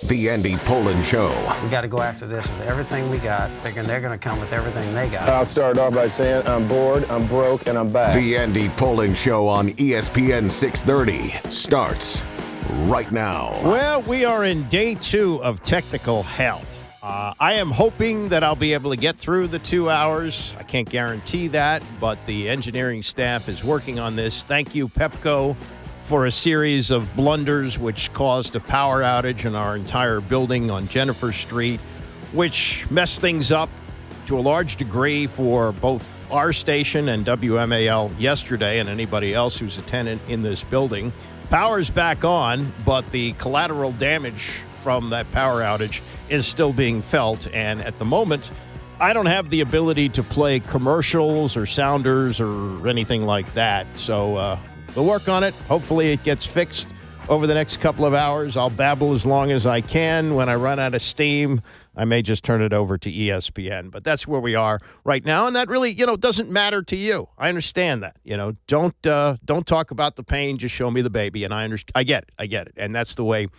The Andy Pollin Show. We got to go after this with everything we got, thinking they're going to come with everything they got. I'll start off by saying I'm bored, I'm broke, and I'm back. The Andy Pollin Show on ESPN 630 starts right now. Well, we are in day 2 of technical hell. I am hoping that I'll be able to get through the 2 hours. I can't guarantee that, but the engineering staff is working on this. Thank you, Pepco, for a series of blunders which caused a power outage in our entire building on Jennifer Street, which messed things up to a large degree for both our station and WMAL yesterday and anybody else who's a tenant in this building. Power's back on, but the collateral damage from that power outage is still being felt, and at the moment, I don't have the ability to play commercials or sounders or anything like that, so we'll work on it. Hopefully it gets fixed over the next couple of hours. I'll babble as long as I can. When I run out of steam, I may just turn it over to ESPN. But that's where we are right now, and that really, doesn't matter to you. I understand that. Don't talk about the pain. Just show me the baby, and I get it, and that's the way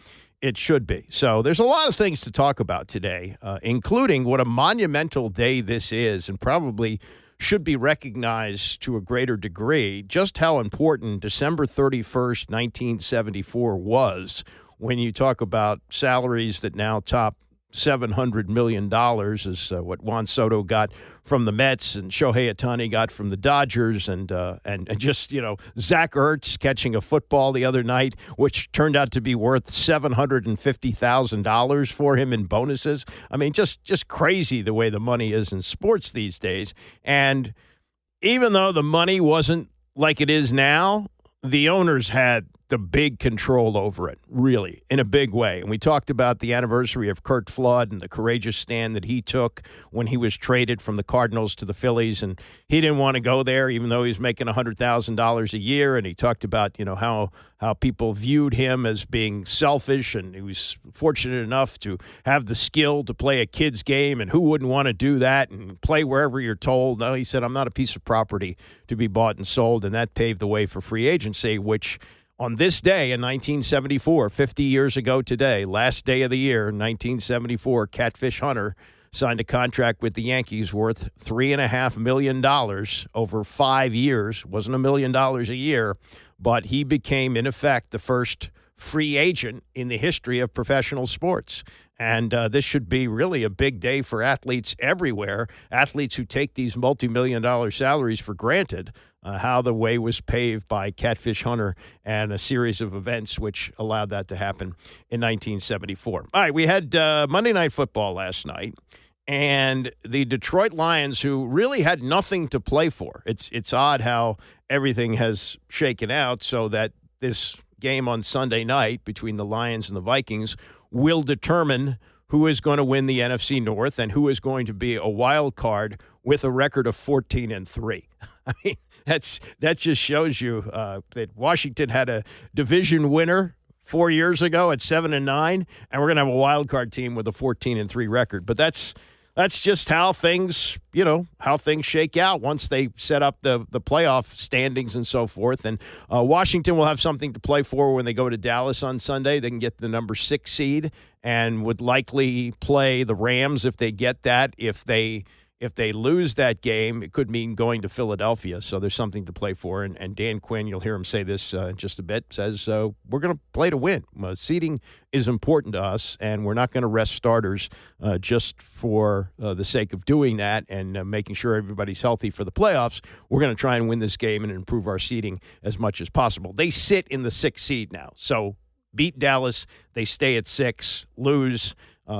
it should be. So there's a lot of things to talk about today, including what a monumental day this is, and probably should be recognized to a greater degree, just how important December 31st, 1974 was when you talk about salaries that now top $700 million is what Juan Soto got from the Mets and Shohei Ohtani got from the Dodgers, and just, Zach Ertz catching a football the other night, which turned out to be worth $750,000 for him in bonuses. I mean, just crazy the way the money is in sports these days. And even though the money wasn't like it is now, the owners had the big control over it, really, in a big way. And we talked about the anniversary of Curt Flood and the courageous stand that he took when he was traded from the Cardinals to the Phillies. And he didn't want to go there, even though he was making $100,000 a year. And he talked about, how people viewed him as being selfish. And he was fortunate enough to have the skill to play a kid's game. And who wouldn't want to do that and play wherever you're told? No, he said, I'm not a piece of property to be bought and sold. And that paved the way for free agency, which on this day in 1974, 50 years ago today, last day of the year, 1974, Catfish Hunter signed a contract with the Yankees worth $3.5 million over 5 years. Wasn't $1 million a year, but he became, in effect, the first free agent in the history of professional sports. And this should be really a big day for athletes everywhere, athletes who take these multi-million-dollar salaries for granted. How the way was paved by Catfish Hunter and a series of events which allowed that to happen in 1974. All right, we had Monday Night Football last night, and the Detroit Lions, who really had nothing to play for. It's odd how everything has shaken out so that this game on Sunday night between the Lions and the Vikings will determine who is going to win the NFC North and who is going to be a wild card with a record of 14-3. I mean, that just shows you that Washington had a division winner 4 years ago at 7-9, and we're going to have a wild card team with a 14-3 record. But that's just how things, how things shake out once they set up the playoff standings and so forth. And Washington will have something to play for when they go to Dallas on Sunday. They can get the number 6 seed and would likely play the Rams if they get that. If they lose that game, it could mean going to Philadelphia. So there's something to play for. And Dan Quinn, you'll hear him say this in just a bit, says we're going to play to win. Seeding is important to us, and we're not going to rest starters just for the sake of doing that and making sure everybody's healthy for the playoffs. We're going to try and win this game and improve our seeding as much as possible. They sit in the 6th seed now. So beat Dallas. They stay at 6. Lose.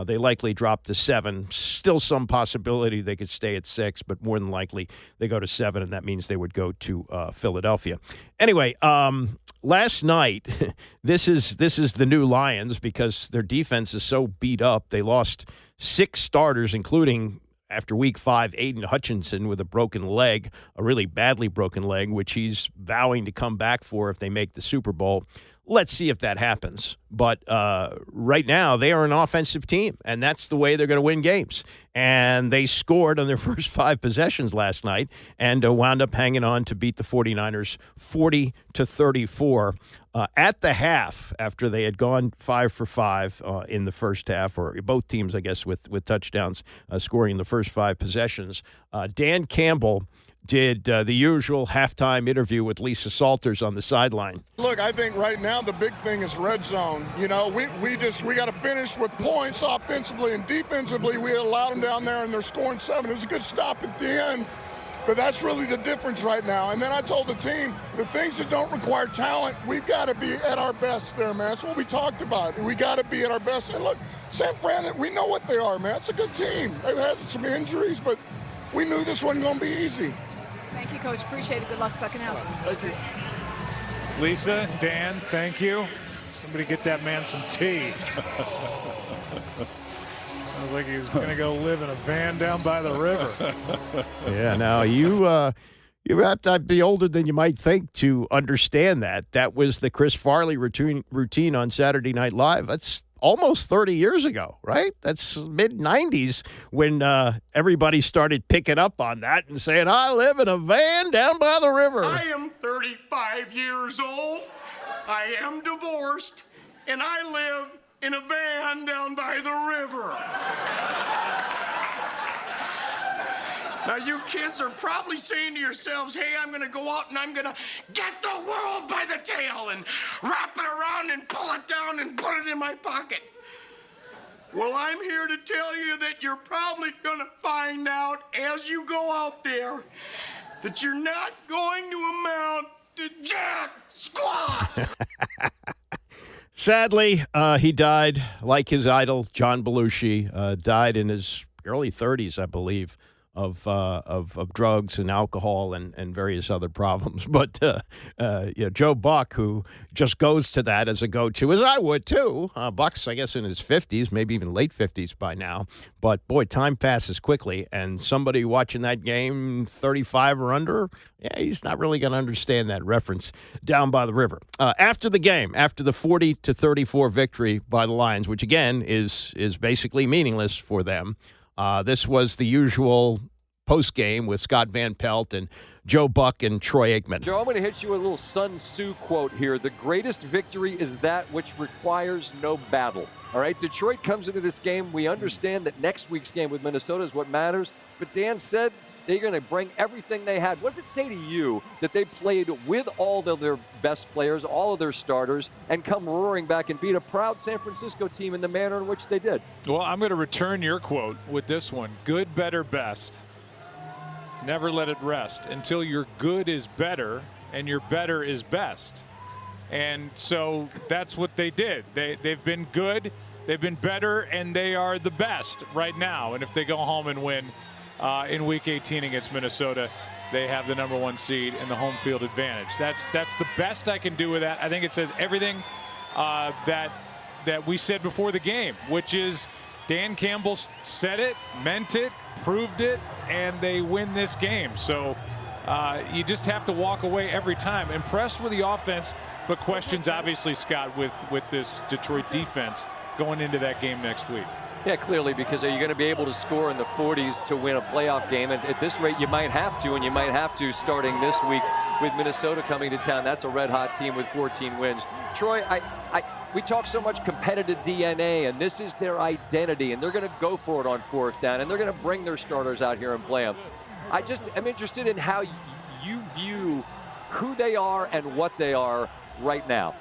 They likely drop to 7. Still some possibility they could stay at 6, but more than likely they go to 7, and that means they would go to Philadelphia. Anyway, last night, this is the new Lions because their defense is so beat up. They lost 6 starters, including, after week 5, Aiden Hutchinson with a broken leg, a really badly broken leg, which he's vowing to come back for if they make the Super Bowl. Let's see if that happens. But right now, they are an offensive team, and that's the way they're going to win games. And they scored on their first 5 possessions last night and wound up hanging on to beat the 49ers 40-34 at the half after they had gone 5 for 5 in the first half, or both teams, I guess, with touchdowns scoring the first 5 possessions. Dan Campbell did the usual halftime interview with Lisa Salters on the sideline. Look, I think right now the big thing is red zone. You know, we got to finish with points offensively and defensively. We allowed them down there, and they're scoring 7. It was a good stop at the end, but that's really the difference right now. And then I told the team, the things that don't require talent, we've got to be at our best there, man. That's what we talked about. We got to be at our best. And look, San Fran, we know what they are, man. It's a good team. They've had some injuries, but we knew this wasn't going to be easy. Thank you, Coach. Appreciate it. Good luck second half. Thank you. Lisa, Dan, thank you. Somebody get that man some tea. Sounds like he's going to go live in a van down by the river. Yeah, now you have to be older than you might think to understand that. That was the Chris Farley routine on Saturday Night Live. That's almost 30 years ago, right? That's mid-'90s when everybody started picking up on that and saying, I live in a van down by the river. I am 35 years old. I am divorced, and I live in a van down by the river. Now, you kids are probably saying to yourselves, hey, I'm going to go out and I'm going to get the world by the tail and wrap it around and pull it down and put it in my pocket. Well, I'm here to tell you that you're probably going to find out as you go out there that you're not going to amount to jack squat. Sadly, he died like his idol, John Belushi, died in his early 30s, I believe, of drugs and alcohol and various other problems. But Joe Buck, who just goes to that as a go-to, as I would too. Buck's, I guess, in his 50s, maybe even late 50s by now. But boy, time passes quickly, and somebody watching that game 35 or under, yeah, he's not really going to understand that reference down by the river. After the game, after the 40-34 victory by the Lions, which again is basically meaningless for them. This was the usual post-game with Scott Van Pelt and Joe Buck and Troy Aikman. Joe, I'm going to hit you with a little Sun Tzu quote here. The greatest victory is that which requires no battle. All right, Detroit comes into this game. We understand that next week's game with Minnesota is what matters. But Dan said they're going to bring everything they had. What does it say to you that they played with all of their best players, all of their starters, and come roaring back and beat a proud San Francisco team in the manner in which they did? Well, I'm going to return your quote with this one. Good, better, best. Never let it rest until your good is better and your better is best. And so that's what they did. They've been good, they've been better, and they are the best right now. And if they go home and win in Week 18 against Minnesota, they have the #1 seed and the home field advantage. That's the best I can do with that. I think it says everything that we said before the game, which is Dan Campbell said it, meant it, proved it, and they win this game. So you just have to walk away every time impressed with the offense, but questions obviously, Scott, with this Detroit defense going into that game next week. Yeah, clearly, because are you going to be able to score in the 40s to win a playoff game? And at this rate, you might have to, and you might have to starting this week with Minnesota coming to town. That's a red-hot team with 14 wins. Troy, we talk so much competitive DNA, and this is their identity, and they're going to go for it on 4th down, and they're going to bring their starters out here and play them. I just am interested in how you view who they are and what they are right now.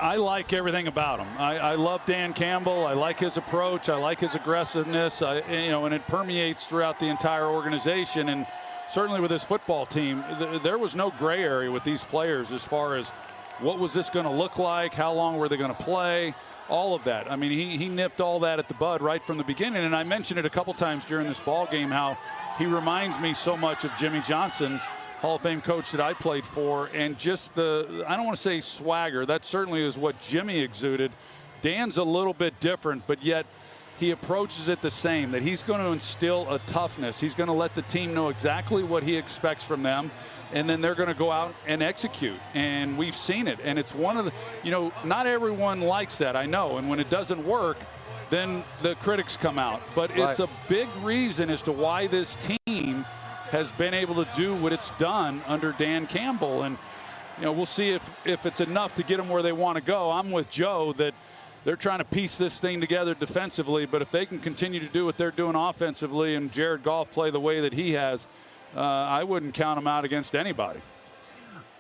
I like everything about him. I love Dan Campbell. I like his approach. I like his aggressiveness. And it permeates throughout the entire organization. And certainly with this football team, there was no gray area with these players as far as what was this going to look like, how long were they going to play, all of that. I mean, he nipped all that at the bud right from the beginning. And I mentioned it a couple times during this ball game how he reminds me so much of Jimmy Johnson, Hall of Fame coach that I played for, and just I don't want to say swagger, that certainly is what Jimmy exuded. Dan's a little bit different, but yet he approaches it the same, that he's going to instill a toughness. He's going to let the team know exactly what he expects from them. and then they're going to go out and execute. And we've seen it. And it's one of the, not everyone likes that, I know. And when it doesn't work, then the critics come out. But it's a big reason as to why this team has been able to do what it's done under Dan Campbell. And, we'll see if it's enough to get them where they want to go. I'm with Joe that they're trying to piece this thing together defensively, but if they can continue to do what they're doing offensively and Jared Goff play the way that he has, I wouldn't count them out against anybody.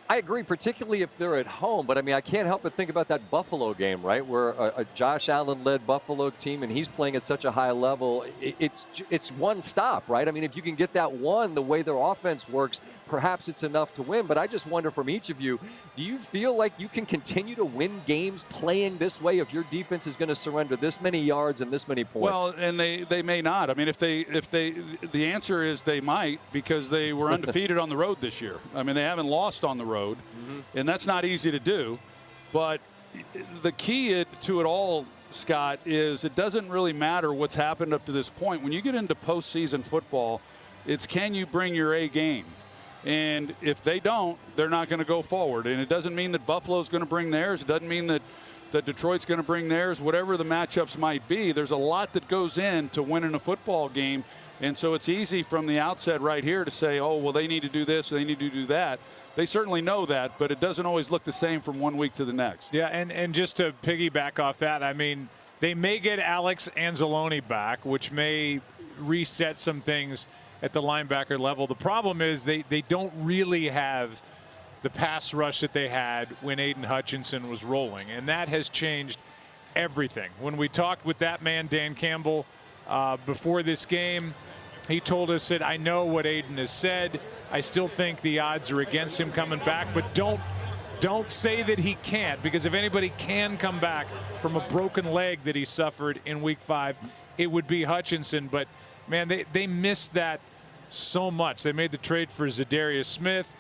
I agree, particularly if they're at home. But, I can't help but think about that Buffalo game, right, where a Josh Allen-led Buffalo team, and he's playing at such a high level. It's one stop, right? If you can get that one, the way their offense works, perhaps it's enough to win. But I just wonder from each of you, do you feel like you can continue to win games playing this way if your defense is going to surrender this many yards and this many points? Well, and they may not. The answer is they might, because they were undefeated on the road this year. They haven't lost on the road, and that's not easy to do. But the key to it all, Scott, is it doesn't really matter what's happened up to this point. When you get into postseason football, it's can you bring your A game? And if they don't, they're not going to go forward. And it doesn't mean that Buffalo's going to bring theirs. It doesn't mean that Detroit's going to bring theirs. Whatever the matchups might be, there's a lot that goes into winning a football game. And so it's easy from the outset right here to say, oh, well, they need to do this, they need to do that. They certainly know that, but it doesn't always look the same from one week to the next. Yeah, and just to piggyback off that, they may get Alex Anzalone back, which may reset some things at the linebacker level. The problem is they don't really have the pass rush that they had when Aiden Hutchinson was rolling, and that has changed everything. When we talked with that man, Dan Campbell, before this game, he told us that I know what Aiden has said. I still think the odds are against him coming back, but don't say that he can't, because if anybody can come back from a broken leg that he suffered in Week 5, it would be Hutchinson. But man, they missed that so much. They made the trade for Zadarius Smith,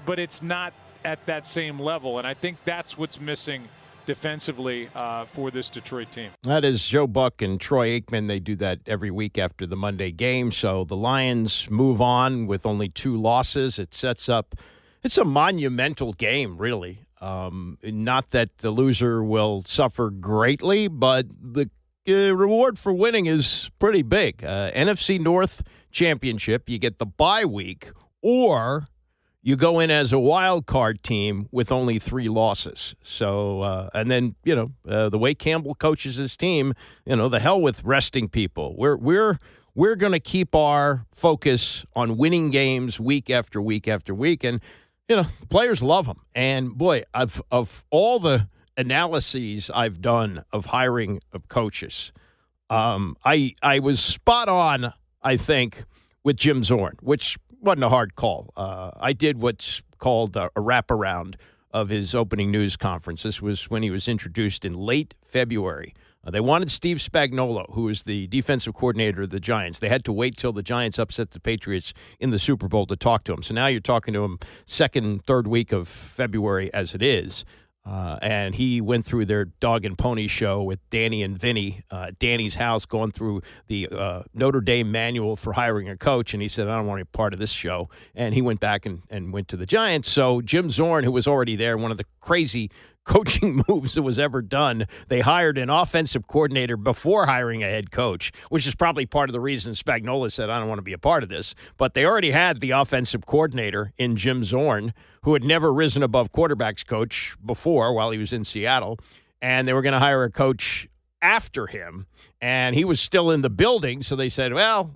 but it's not at that same level, and I think that's what's missing defensively for this Detroit team. That is Joe Buck and Troy Aikman. They do that every week after the Monday game. So the Lions move on with only 2 losses. It sets up – it's a monumental game, really. Not that the loser will suffer greatly, but the reward for winning is pretty big. NFC North championship, you get the bye week, or you go in as a wild card team with only 3 losses. So, and then, the way Campbell coaches his team, the hell with resting people. We're going to keep our focus on winning games week after week after week. And, the players love them. And boy, of all the analyses I've done of hiring of coaches, I was spot on, I think, with Jim Zorn, which wasn't a hard call. I did what's called a wraparound of his opening news conference. This was when he was introduced in late February. They wanted Steve Spagnuolo, who was the defensive coordinator of the Giants. They had to wait till the Giants upset the Patriots in the Super Bowl to talk to him. So now you're talking to him second, third week of February as it is. And he went through their dog and pony show with Danny and Vinny, Danny's house, going through the Notre Dame manual for hiring a coach. And he said, I don't want to be part of this show. And he went back and went to the Giants. So Jim Zorn, who was already there, one of the crazy coaching moves that was ever done, they hired an offensive coordinator before hiring a head coach, which is probably part of the reason Spagnuolo said, I don't want to be a part of this. But they already had the offensive coordinator in Jim Zorn, who had never risen above quarterbacks coach before while he was in Seattle. And they were going to hire a coach after him. And he was still in the building. So they said, well,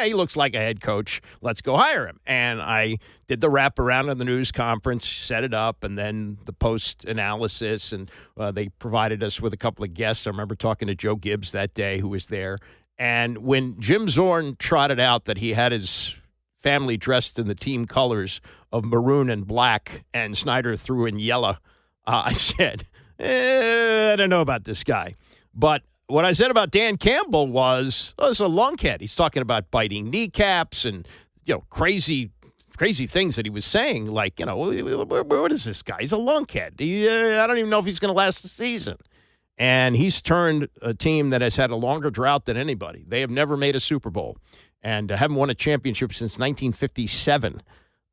he looks like a head coach. Let's go hire him. And I did the wraparound of the news conference, set it up, and then the post-analysis. And they provided us with a couple of guests. I remember talking to Joe Gibbs that day, who was there. And when Jim Zorn trotted out that he had his family dressed in the team colors of maroon and black, and Snyder threw in yellow, I said, I don't know about this guy. But what I said about Dan Campbell was, it's a lunkhead. He's talking about biting kneecaps and, crazy things that he was saying. Like, what is this guy? He's a lunkhead. I don't even know if he's going to last the season. And he's turned a team that has had a longer drought than anybody. They have never made a Super Bowl and haven't won a championship since 1957.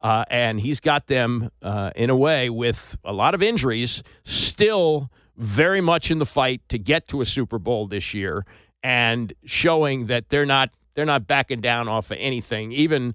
and he's got them in a way with a lot of injuries, still very much in the fight to get to a Super Bowl this year, and showing that they're not backing down off of anything, even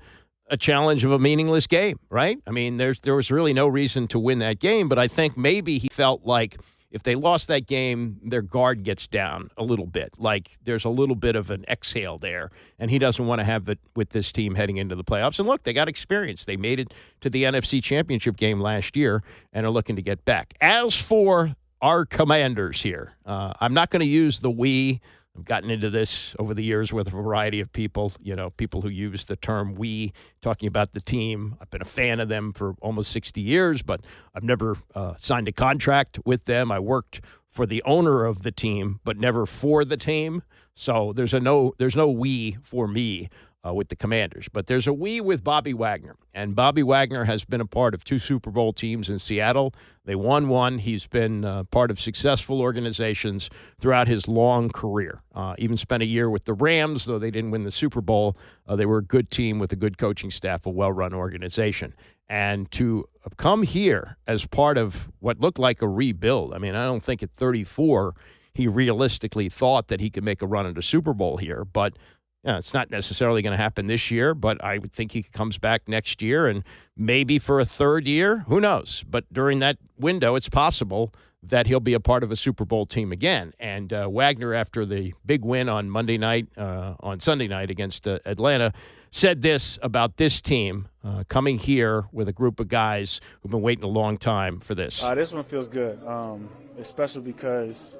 a challenge of a meaningless game, right? I mean, there was really no reason to win that game, but I think maybe he felt like if they lost that game, their guard gets down a little bit. Like there's a little bit of an exhale there, and he doesn't want to have it with this team heading into the playoffs. And look, they got experience. They made it to the NFC Championship game last year and are looking to get back. As for our Commanders here, I'm not going to use the we. I've gotten into this over the years with a variety of people, people who use the term we, talking about the team. I've been a fan of them for almost 60 years, but I've never signed a contract with them. I worked for the owner of the team, but never for the team. So there's no we for me with the Commanders. But there's a we with Bobby Wagner. And Bobby Wagner has been a part of 2 Super Bowl teams in Seattle. They won one. He's been part of successful organizations throughout his long career. Even spent a year with the Rams, though they didn't win the Super Bowl. They were a good team with a good coaching staff, a well-run organization. And to come here as part of what looked like a rebuild, I mean, I don't think at 34 he realistically thought that he could make a run at a Super Bowl here, but it's not necessarily going to happen this year, but I would think he comes back next year and maybe for a third year. Who knows? But during that window, it's possible that he'll be a part of a Super Bowl team again. And Wagner, after the big win on Sunday night against Atlanta, said this about this team coming here with a group of guys who've been waiting a long time for this. This one feels good, especially because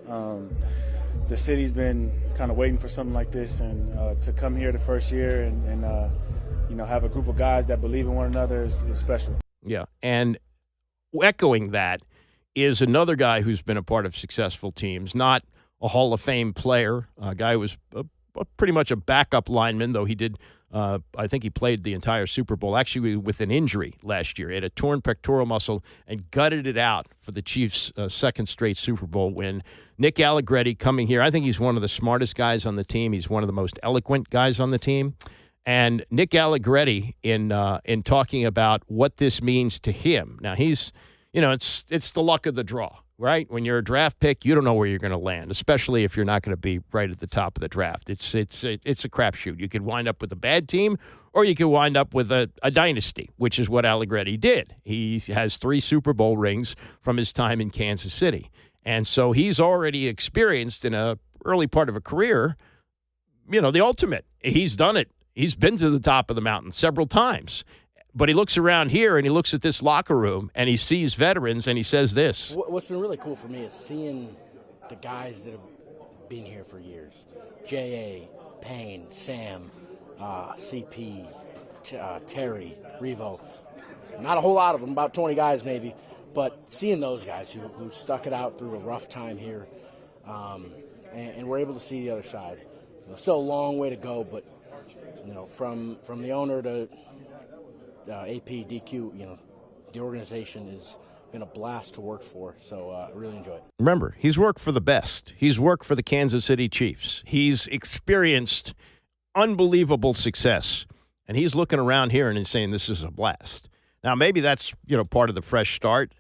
the city's been kind of waiting for something like this, and to come here the first year and have a group of guys that believe in one another is special. Yeah, and echoing that is another guy who's been a part of successful teams, not a Hall of Fame player, a guy who was pretty much a backup lineman, though he did I think he played the entire Super Bowl, actually with an injury last year. He had a torn pectoral muscle and gutted it out for the Chiefs' second straight Super Bowl win. Nick Allegretti coming here. I think he's one of the smartest guys on the team. He's one of the most eloquent guys on the team. And Nick Allegretti, in talking about what this means to him. Now, he's, it's the luck of the draw. Right? When you're a draft pick, you don't know where you're going to land, especially if you're not going to be right at the top of the draft. It's a crapshoot. You could wind up with a bad team, or you could wind up with a dynasty, which is what Allegretti did. He has 3 Super Bowl rings from his time in Kansas City. And so he's already experienced in a early part of a career, the ultimate. He's done it. He's been to the top of the mountain several times. But he looks around here and he looks at this locker room and he sees veterans and he says this. What's been really cool for me is seeing the guys that have been here for years. J.A., Payne, Sam, CP, Terry, Revo. Not a whole lot of them, about 20 guys maybe. But seeing those guys who stuck it out through a rough time here and we're able to see the other side. Still a long way to go, but from the owner to AP, DQ, the organization has been a blast to work for, so I really enjoy it. Remember, he's worked for the best. He's worked for the Kansas City Chiefs. He's experienced unbelievable success, and he's looking around here and he's saying this is a blast. Now, maybe that's, part of the fresh start.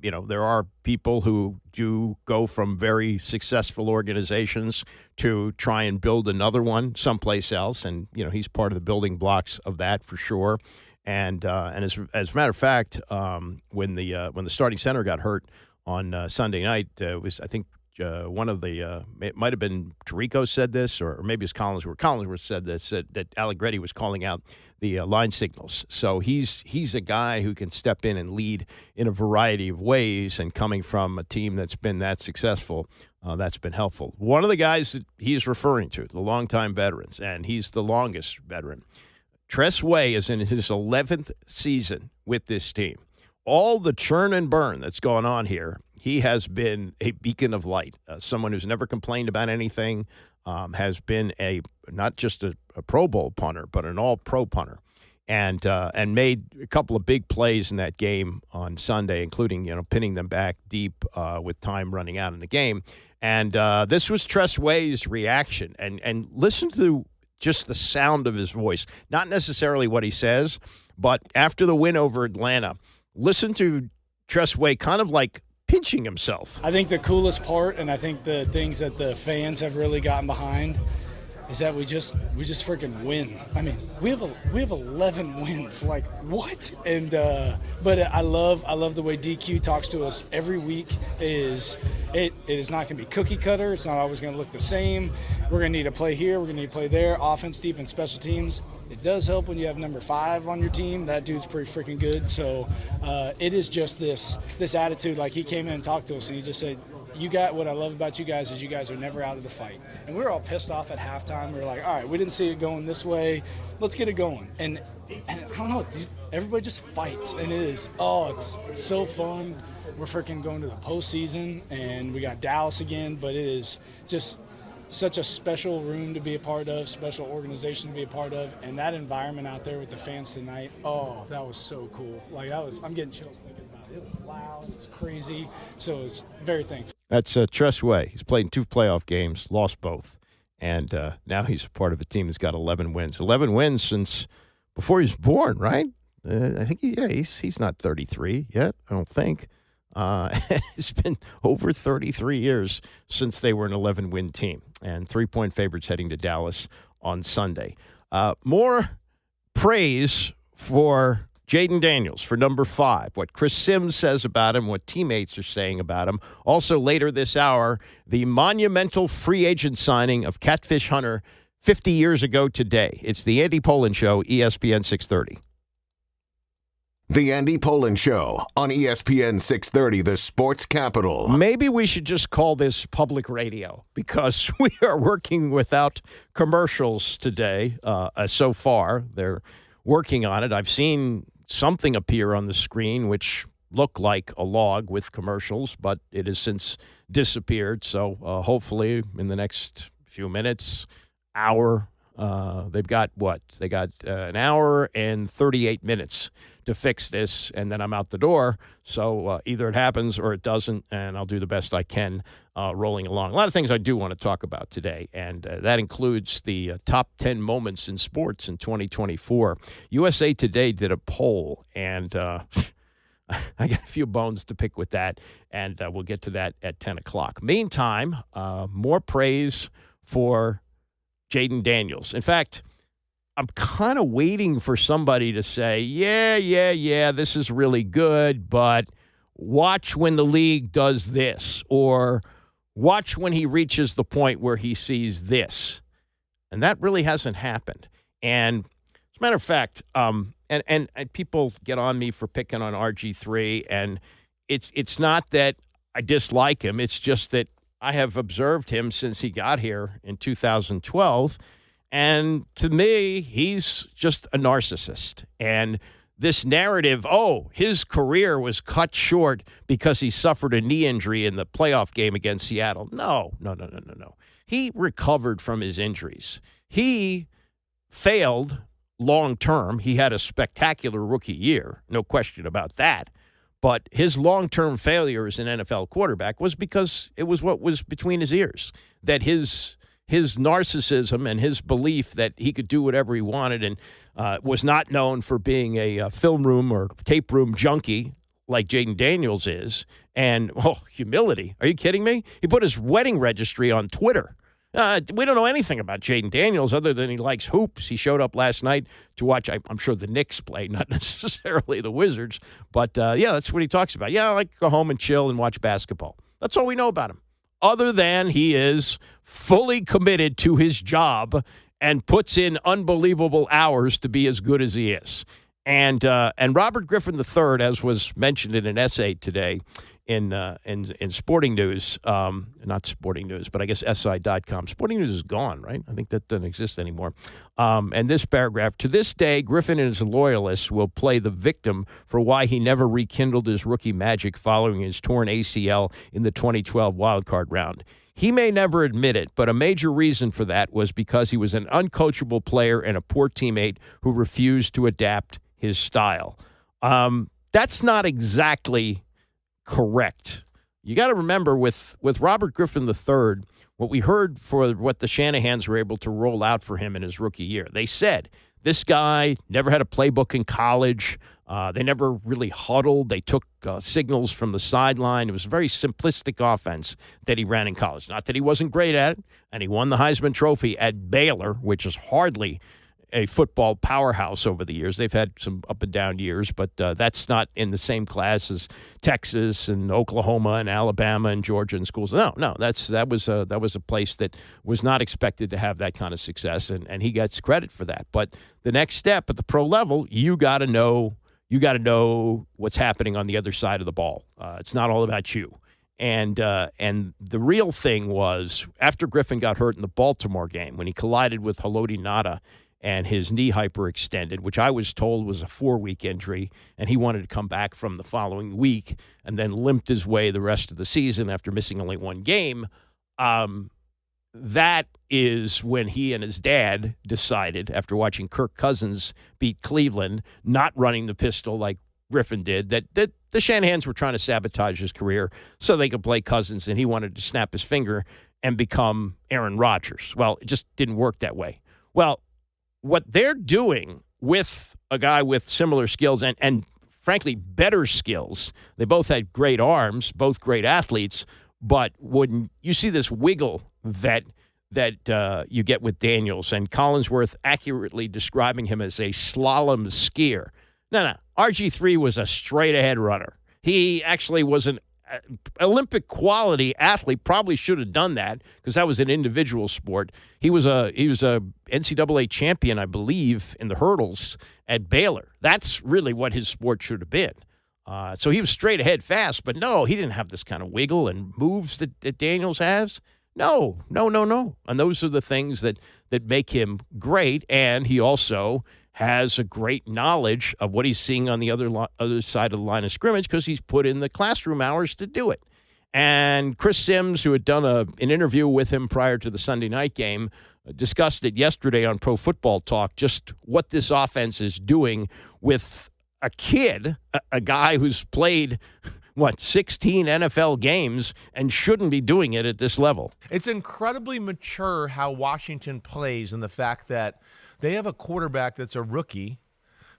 There are people who do go from very successful organizations to try and build another one someplace else, and, he's part of the building blocks of that for sure. And as a matter of fact, when the starting center got hurt on Sunday night, it was, I think, one of the it might have been Tirico said this, or maybe it's Collinsworth said this, that Allegretti was calling out the line signals. So he's a guy who can step in and lead in a variety of ways, and coming from a team that's been that successful, that's been helpful. One of the guys that he's referring to, the longtime veterans, and he's the longest veteran, Tress Way is in his 11th season with this team. All the churn and burn that's going on here, he has been a beacon of light, someone who's never complained about anything, has been not just a Pro Bowl punter, but an all-pro punter, and made a couple of big plays in that game on Sunday, including pinning them back deep with time running out in the game. And this was Tress Way's reaction, and listen to just the sound of his voice, not necessarily what he says, But after the win over Atlanta, listen to Tressway kind of like pinching himself. I think the coolest part, and I think the things that the fans have really gotten behind, is that we just freaking win. I mean, we have 11 wins. Like, what? And but I love the way DQ talks to us every week. It is not going to be cookie cutter. It's not always going to look the same. We're going to need to play here. We're going to need to play there. Offense, defense, special teams. It does help when you have number 5 on your team. That dude's pretty freaking good. So it is just this attitude. Like, he came in and talked to us, and he just said, you got what I love about you guys is you guys are never out of the fight. And we were all pissed off at halftime. We were like, all right, we didn't see it going this way. Let's get it going. And I don't know, everybody just fights. And it's so fun. We're freaking going to the postseason, and we got Dallas again. But it is just such a special room to be a part of, special organization to be a part of. And that environment out there with the fans tonight, that was so cool. Like, I'm getting chills thinking about it. It was loud, it was crazy. So it's very thankful. That's Tressway. He's played in 2 playoff games, lost both. And now he's part of a team that's got 11 wins. 11 wins since before he was born, right? I think, he's not 33 yet, I don't think. It's been over 33 years since they were an 11-win team. And 3-point favorites heading to Dallas on Sunday. More praise for Jayden Daniels for number 5, what Chris Sims says about him, what teammates are saying about him. Also later this hour, the monumental free agent signing of Catfish Hunter 50 years ago today. It's the Andy Pollin Show, ESPN 630. The Andy Pollin Show on ESPN 630, the sports capital. Maybe we should just call this public radio because we are working without commercials today so far. They're working on it. I've seen something appear on the screen which looked like a log with commercials, but it has since disappeared. So hopefully in the next few minutes, hour, they've got what? They got an hour and 38 minutes to fix this, and then I'm out the door. So either it happens or it doesn't, and I'll do the best I can rolling along. A lot of things I do want to talk about today, and that includes the top 10 moments in sports in 2024. USA Today did a poll, and I got a few bones to pick with that, and we'll get to that at 10 o'clock. Meantime, more praise for Jayden Daniels. In fact, I'm kind of waiting for somebody to say, yeah, this is really good, but watch when the league does this, or watch when he reaches the point where he sees this. And that really hasn't happened. And as a matter of fact, and people get on me for picking on RG3, and it's not that I dislike him. It's just that I have observed him since he got here in 2012, and to me, he's just a narcissist. And this narrative, his career was cut short because he suffered a knee injury in the playoff game against Seattle. No. He recovered from his injuries. He failed long-term. He had a spectacular rookie year, no question about that. But his long-term failure as an NFL quarterback was because it was what was between his ears, that his narcissism and his belief that he could do whatever he wanted and was not known for being a film room or tape room junkie like Jayden Daniels is. And, humility. Are you kidding me? He put his wedding registry on Twitter. We don't know anything about Jayden Daniels other than he likes hoops. He showed up last night to watch, I'm sure, the Knicks play, not necessarily the Wizards. But, that's what he talks about. Yeah, I like to go home and chill and watch basketball. That's all we know about him, other than he is fully committed to his job and puts in unbelievable hours to be as good as he is. And Robert Griffin III, as was mentioned in an essay today, in Sporting News, not Sporting News, but I guess SI.com. Sporting News is gone, right? I think that doesn't exist anymore. And this paragraph, to this day, Griffin and his loyalists will play the victim for why he never rekindled his rookie magic following his torn ACL in the 2012 wildcard round. He may never admit it, but a major reason for that was because he was an uncoachable player and a poor teammate who refused to adapt his style. That's not exactly correct. You got to remember with Robert Griffin III, what we heard for what the Shanahans were able to roll out for him in his rookie year, they said This guy never had a playbook in college. They never really huddled. They took signals from the sideline. It was a very simplistic offense that he ran in college. Not that he wasn't great at it, and he won the Heisman Trophy at Baylor, which is hardly a football powerhouse over the years. They've had some up and down years, but that's not in the same class as Texas and Oklahoma and Alabama and Georgia and schools. No, that was a place that was not expected to have that kind of success, and he gets credit for that. But the next step at the pro level, you got to know what's happening on the other side of the ball. It's not all about you. And the real thing was after Griffin got hurt in the Baltimore game when he collided with Haloti Ngata and his knee hyperextended, which I was told was a 4-week injury, and he wanted to come back from the following week and then limped his way the rest of the season after missing only one game. That is when he and his dad decided, after watching Kirk Cousins beat Cleveland, not running the pistol like Griffin did, that the Shanahans were trying to sabotage his career so they could play Cousins, and he wanted to snap his finger and become Aaron Rodgers. Well, it just didn't work that way. Well, what they're doing with a guy with similar skills and frankly, better skills, they both had great arms, both great athletes, but when you see this wiggle that you get with Daniels, and Collinsworth accurately describing him as a slalom skier. No, RG3 was a straight-ahead runner. He actually was an Olympic quality athlete, probably should have done that because that was an individual sport. He was a NCAA champion, I believe, in the hurdles at Baylor. That's really what his sport should have been. So he was straight ahead fast, but no, he didn't have this kind of wiggle and moves that Daniels has. No. And those are the things that make him great, and he also has a great knowledge of what he's seeing on the other side of the line of scrimmage because he's put in the classroom hours to do it. And Chris Sims, who had done an interview with him prior to the Sunday night game, discussed it yesterday on Pro Football Talk, just what this offense is doing with a kid, a guy who's played 16 NFL games and shouldn't be doing it at this level. It's incredibly mature how Washington plays, and the fact that they have a quarterback that's a rookie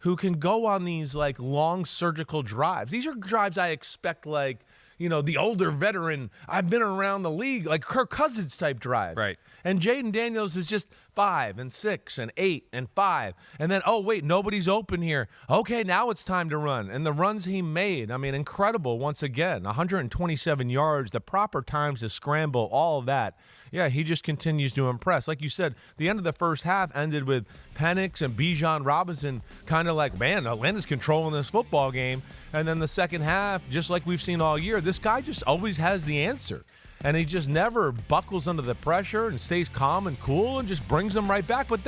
who can go on these long surgical drives. These are drives I expect the older veteran, I've been around the league, like Kirk Cousins type drives. Right. And Jaden Daniels is just 5 and 6 and 8 and 5. And then, oh, wait, nobody's open here. Okay, now it's time to run. And the runs he made, incredible once again. 127 yards, the proper times to scramble, all of that. Yeah, he just continues to impress. Like you said, the end of the first half ended with Penix and Bijan Robinson kind of man, Atlanta's controlling this football game. And then the second half, just like we've seen all year, this guy just always has the answer. And he just never buckles under the pressure and stays calm and cool and just brings them right back. But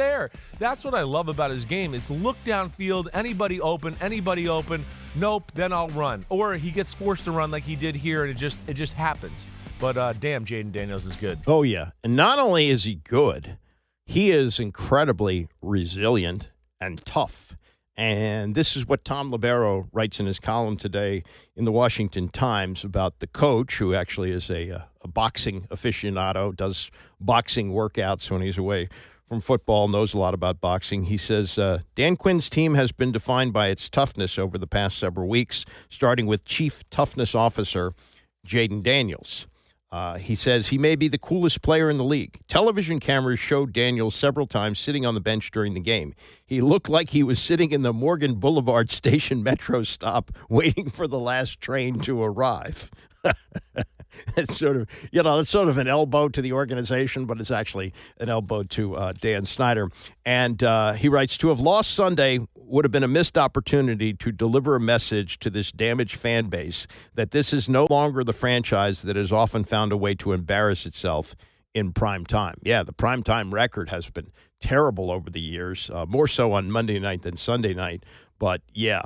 that's what I love about his game. It's look downfield, anybody open, nope, then I'll run. Or he gets forced to run like he did here, and it just happens. But damn, Jaden Daniels is good. Oh, yeah. And not only is he good, he is incredibly resilient and tough. And this is what Tom Libero writes in his column today in the Washington Times about the coach, who actually is a boxing aficionado, does boxing workouts when he's away from football, knows a lot about boxing. He says, Dan Quinn's team has been defined by its toughness over the past several weeks, starting with Chief Toughness Officer Jaden Daniels. He says he may be the coolest player in the league. Television cameras showed Daniels several times sitting on the bench during the game. He looked like he was sitting in the Morgan Boulevard Station metro stop waiting for the last train to arrive. It's sort of an elbow to the organization, but it's actually an elbow to Dan Snyder. And he writes, to have lost Sunday would have been a missed opportunity to deliver a message to this damaged fan base that this is no longer the franchise that has often found a way to embarrass itself in prime time. Yeah, the prime time record has been terrible over the years, more so on Monday night than Sunday night. But, yeah,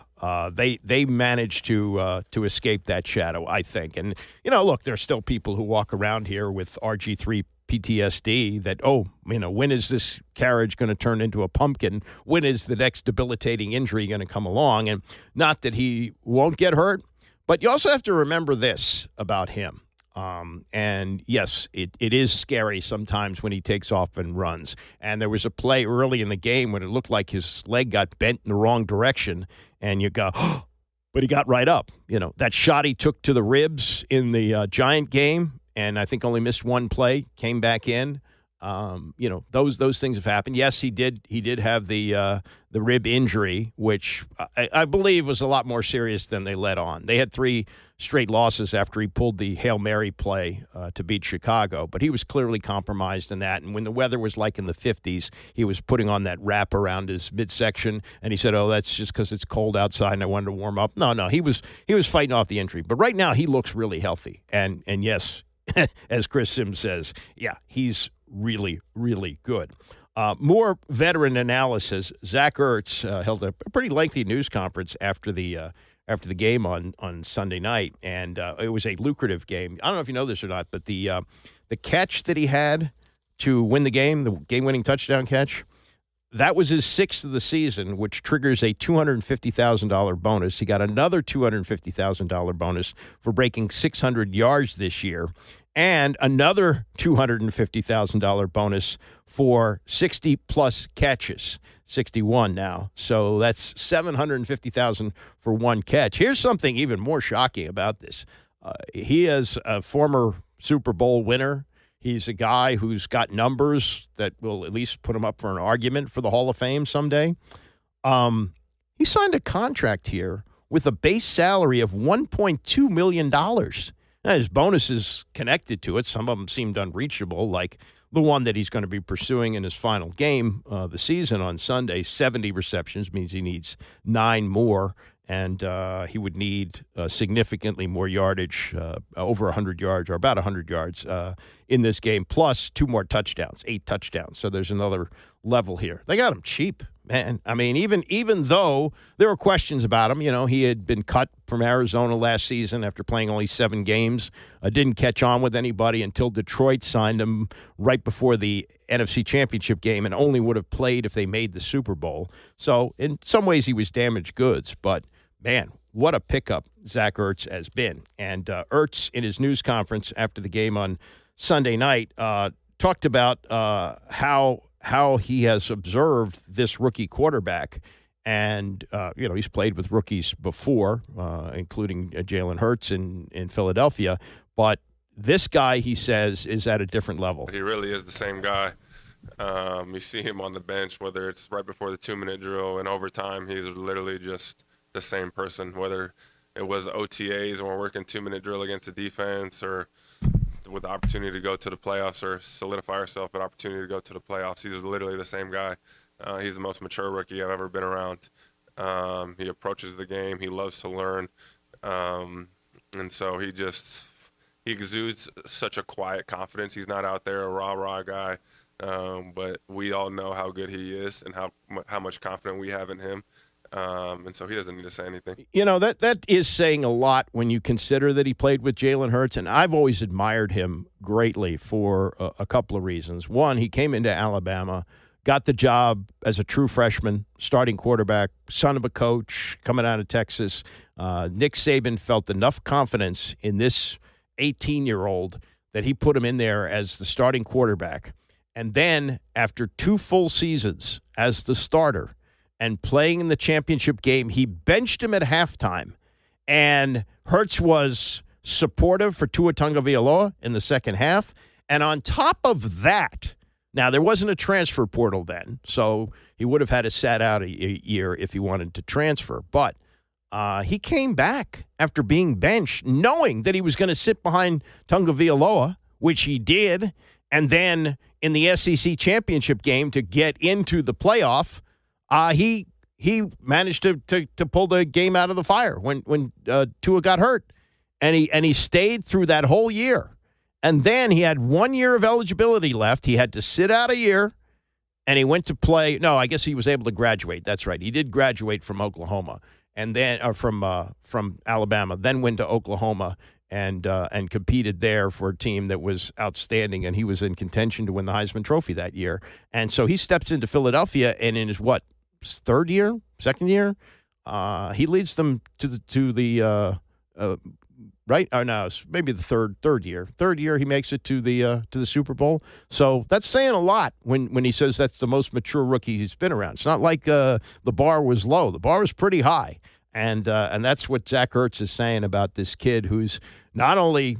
they managed to escape that shadow, I think. And, look, there's still people who walk around here with RG3 PTSD that, when is this carriage going to turn into a pumpkin? When is the next debilitating injury going to come along? And not that he won't get hurt, but you also have to remember this about him. And yes, it is scary sometimes when he takes off and runs. And there was a play early in the game when it looked like his leg got bent in the wrong direction, and you go, oh, but he got right up. That shot he took to the ribs in the Giant game, and I think only missed one play, came back in. Those things have happened. Yes, he did have the rib injury, which I believe was a lot more serious than they let on. They had 3 straight losses after he pulled the Hail Mary play to beat Chicago, but he was clearly compromised in that. And when the weather was like in the 50s, he was putting on that wrap around his midsection, and he said, "Oh, that's just because it's cold outside and I wanted to warm up." No, he was fighting off the injury. But right now he looks really healthy. And yes, as Chris Sims says, yeah, he's really, really good. More veteran analysis. Zach Ertz held a pretty lengthy news conference after the game on Sunday night, and it was a lucrative game. I don't know if you know this or not, but the catch that he had to win the game-winning touchdown catch, that was his 6th of the season, which triggers a $250,000 bonus. He got another $250,000 bonus for breaking 600 yards this year, and another $250,000 bonus for 60-plus catches, 61 now. So that's $750,000 for one catch. Here's something even more shocking about this. He is a former Super Bowl winner. He's a guy who's got numbers that will at least put him up for an argument for the Hall of Fame someday. He signed a contract here with a base salary of $1.2 million. Now, his bonus is connected to it. Some of them seemed unreachable, like the one that he's going to be pursuing in his final game the season on Sunday. 70 receptions means he needs 9 more, and he would need significantly more yardage, over 100 yards or about 100 yards in this game, plus 2 more touchdowns, 8 touchdowns. So there's another level here. They got him cheap, man. I mean, even though there were questions about him, he had been cut from Arizona last season after playing only 7 games, didn't catch on with anybody until Detroit signed him right before the NFC Championship game, and only would have played if they made the Super Bowl. So in some ways he was damaged goods, but man, what a pickup Zach Ertz has been. And Ertz, in his news conference after the game on Sunday night, talked about how he has observed this rookie quarterback. And, he's played with rookies before, including Jalen Hurts in Philadelphia. But this guy, he says, is at a different level. He really is the same guy. You see him on the bench, whether it's right before the 2-minute drill and overtime, he's literally just the same person, whether it was OTAs or working 2-minute drill against the defense, or with the opportunity to go to the playoffs or solidify ourselves an opportunity to go to the playoffs. He's literally the same guy. He's the most mature rookie I've ever been around. He approaches the game. He loves to learn. And so he exudes such a quiet confidence. He's not out there a rah-rah guy, but we all know how good he is and how much confidence we have in him. And so he doesn't need to say anything. That is saying a lot when you consider that he played with Jalen Hurts, and I've always admired him greatly for a couple of reasons. One, he came into Alabama, got the job as a true freshman, starting quarterback, son of a coach, coming out of Texas. Nick Saban felt enough confidence in this 18-year-old that he put him in there as the starting quarterback. And then after 2 full seasons as the starter and playing in the championship game, he benched him at halftime. And Hurts was supportive for Tua Tagovailoa in the second half. And on top of that, now there wasn't a transfer portal then, so he would have had to sat out a year if he wanted to transfer. But he came back after being benched, knowing that he was going to sit behind Tagovailoa, which he did. And then in the SEC championship game to get into the playoff, he managed to pull the game out of the fire when Tua got hurt, and he stayed through that whole year. And then he had 1 year of eligibility left. He had to sit out a year, and he went to play. No, I guess he was able to graduate. That's right. He did graduate from Oklahoma, and then from Alabama. Then went to Oklahoma and competed there for a team that was outstanding, and he was in contention to win the Heisman Trophy that year. And so he steps into Philadelphia, and in his second year, he leads them to the right? Or no, it's maybe the third year. Third year he makes it to the Super Bowl. So that's saying a lot when he says that's the most mature rookie he's been around. It's not like the bar was low. The bar was pretty high. And that's what Zach Ertz is saying about this kid who's not only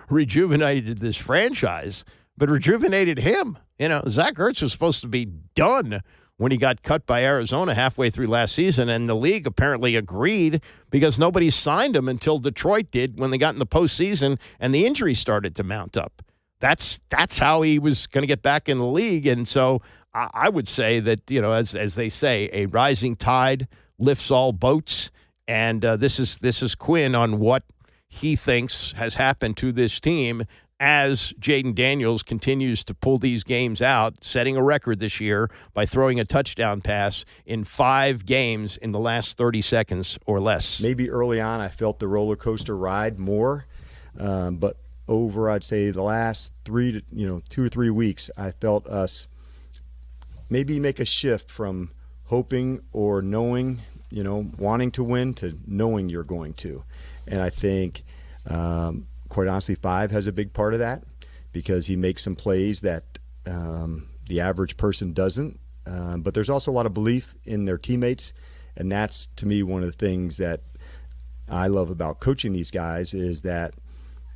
rejuvenated this franchise, but rejuvenated him. You know, Zach Ertz was supposed to be done when he got cut by Arizona halfway through last season, and the league apparently agreed because nobody signed him until Detroit did when they got in the postseason and the injuries started to mount up. That's how he was going to get back in the league. And so I would say that, you know, as they say, a rising tide lifts all boats, and this is Quinn on what he thinks has happened to this team as Jayden Daniels continues to pull these games out, setting a record this year by throwing a touchdown pass in 5 games in the last 30 seconds or less. Maybe early on I felt the roller coaster ride more, but over, I'd say, the last 2 or 3 weeks, I felt us maybe make a shift from hoping or knowing, wanting to win to knowing you're going to. And I think, quite honestly, 5 has a big part of that because he makes some plays that the average person doesn't. But there's also a lot of belief in their teammates, and that's, to me, one of the things that I love about coaching these guys is that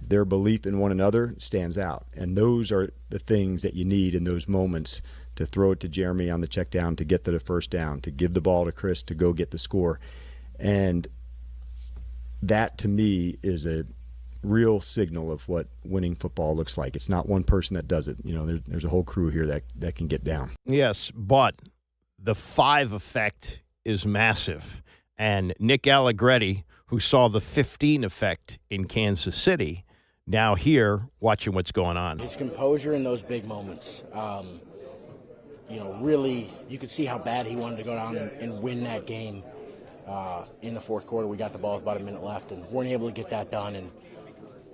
their belief in one another stands out. And those are the things that you need in those moments to throw it to Jeremy on the check down, to get to the first down, to give the ball to Chris to go get the score. And that, to me, is a real signal of what winning football looks like. It's not one person that does it. There's a whole crew here that can get down. Yes, but the 5 effect is massive. And Nick Allegretti, who saw the 15 effect in Kansas City, now here watching what's going on. His composure in those big moments. Really, you could see how bad he wanted to go down and win that game. In the fourth quarter, we got the ball with about a minute left and weren't able to get that done. And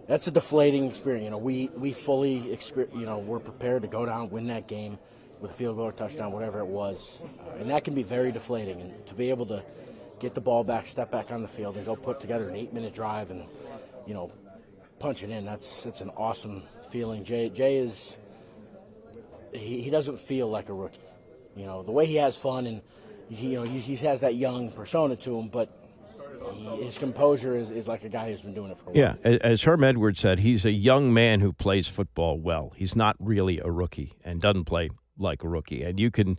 that's a deflating experience. We fully we're prepared to go down, win that game with a field goal or touchdown, whatever it was. And that can be very deflating. And to be able to get the ball back, step back on the field, and go put together an 8-minute drive and, punch it in, that's an awesome feeling. Jay is he doesn't feel like a rookie. The way he has fun and he has that young persona to him, but his composure is like a guy who's been doing it for a while. Yeah, as Herm Edwards said, he's a young man who plays football well. He's not really a rookie and doesn't play like a rookie. And you can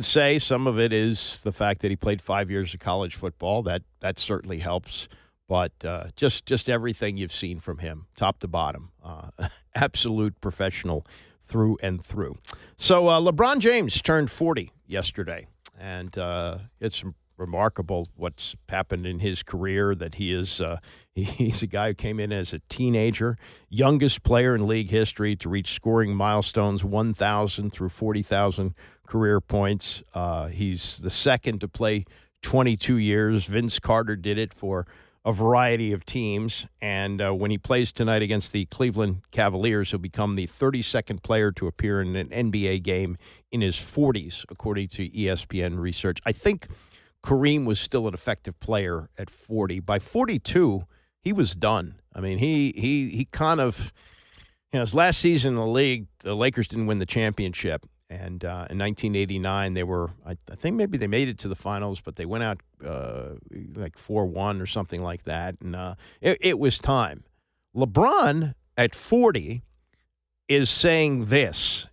say some of it is the fact that he played 5 years of college football. That certainly helps. But just everything you've seen from him, top to bottom, absolute professional through and through. So LeBron James turned 40 yesterday, and it's remarkable what's happened in his career, that he's a guy who came in as a teenager, youngest player in league history to reach scoring milestones, 1,000 through 40,000 career points. He's the second to play 22 years. Vince Carter did it for a variety of teams, and when he plays tonight against the Cleveland Cavaliers, he'll become the 32nd player to appear in an NBA game in his 40s, according to ESPN research. I think Kareem was still an effective player at 40. By 42, he was done. I mean, he kind of, his last season in the league, the Lakers didn't win the championship. And in 1989, they were, I think maybe they made it to the finals, but they went out like 4-1 or something like that. And it was time. LeBron at 40 is saying this.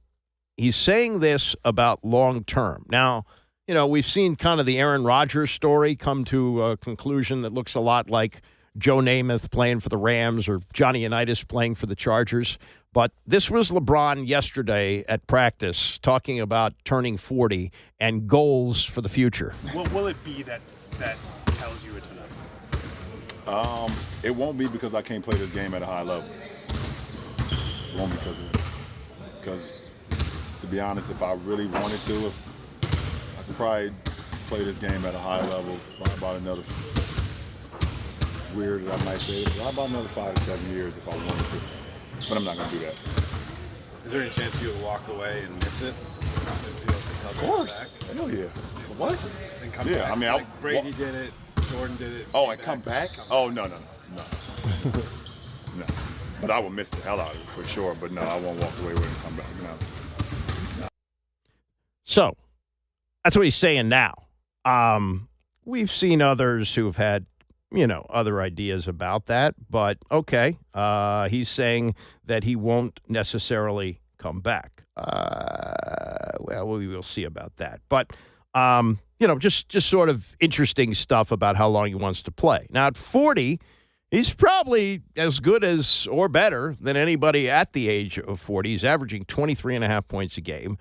He's saying this about long term. Now, we've seen kind of the Aaron Rodgers story come to a conclusion that looks a lot like Joe Namath playing for the Rams or Johnny Unitas playing for the Chargers. But this was LeBron yesterday at practice talking about turning 40 and goals for the future. What will it be that tells you it's enough? It won't be because I can't play this game at a high level. It won't be because of it. Because, to be honest, if I really wanted to, I could probably play this game at a high level for about another, weird I might say, about another 5 to 7 years if I wanted to. But I'm not going to do that. Is there any chance you'll walk away and miss it? Of course. Hell yeah. What? And come back. I mean, like Brady did it, Jordan did it. Oh, and come back? Oh, no. No. But I will miss the hell out of it for sure. But no, I won't walk away with it and come back. No. So that's what he's saying now. We've seen others who've had, other ideas about that. But, okay, he's saying that he won't necessarily come back. Well, we will see about that. But, just sort of interesting stuff about how long he wants to play. Now, at 40, he's probably as good as or better than anybody at the age of 40. He's averaging 23.5 points a game,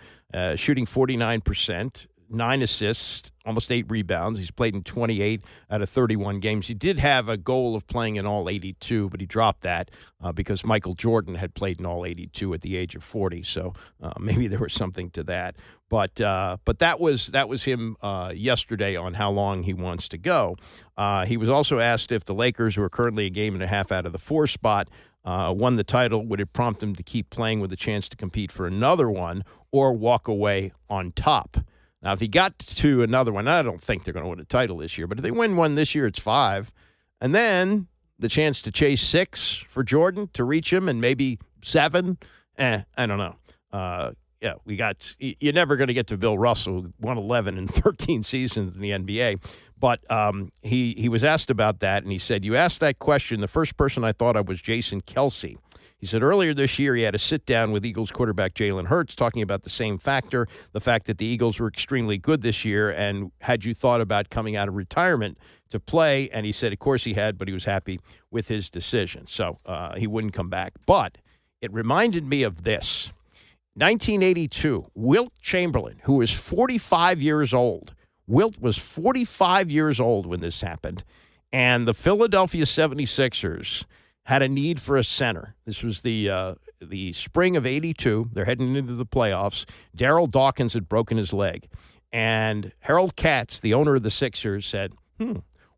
shooting 49%. 9 assists, almost 8 rebounds. He's played in 28 out of 31 games. He did have a goal of playing in all 82, but he dropped that because Michael Jordan had played in all 82 at the age of 40. So maybe there was something to that. But that was him yesterday on how long he wants to go. He was also asked if the Lakers, who are currently a game and a half out of the 4 spot, won the title, would it prompt him to keep playing with a chance to compete for another one or walk away on top? Now, if he got to another one, I don't think they're going to win a title this year, but if they win one this year, it's 5. And then the chance to chase 6 for Jordan to reach him and maybe 7, I don't know. You're never going to get to Bill Russell, who won 11 in 13 seasons in the NBA. But he was asked about that, and he said, you asked that question, the first person I thought of was Jason Kelce. He said earlier this year he had a sit-down with Eagles quarterback Jalen Hurts talking about the same factor, the fact that the Eagles were extremely good this year, and had you thought about coming out of retirement to play? And he said, of course he had, but he was happy with his decision. So he wouldn't come back. But it reminded me of this. 1982, Wilt Chamberlain, who was 45 years old. Wilt was 45 years old when this happened, and the Philadelphia 76ers had a need for a center. This was the spring of 82. They're heading into the playoffs. Darryl Dawkins had broken his leg. And Harold Katz, the owner of the Sixers, said,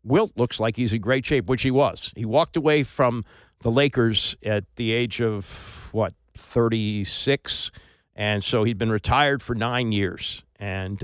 Wilt looks like he's in great shape, which he was. He walked away from the Lakers at the age of, 36? And so he'd been retired for 9 years. And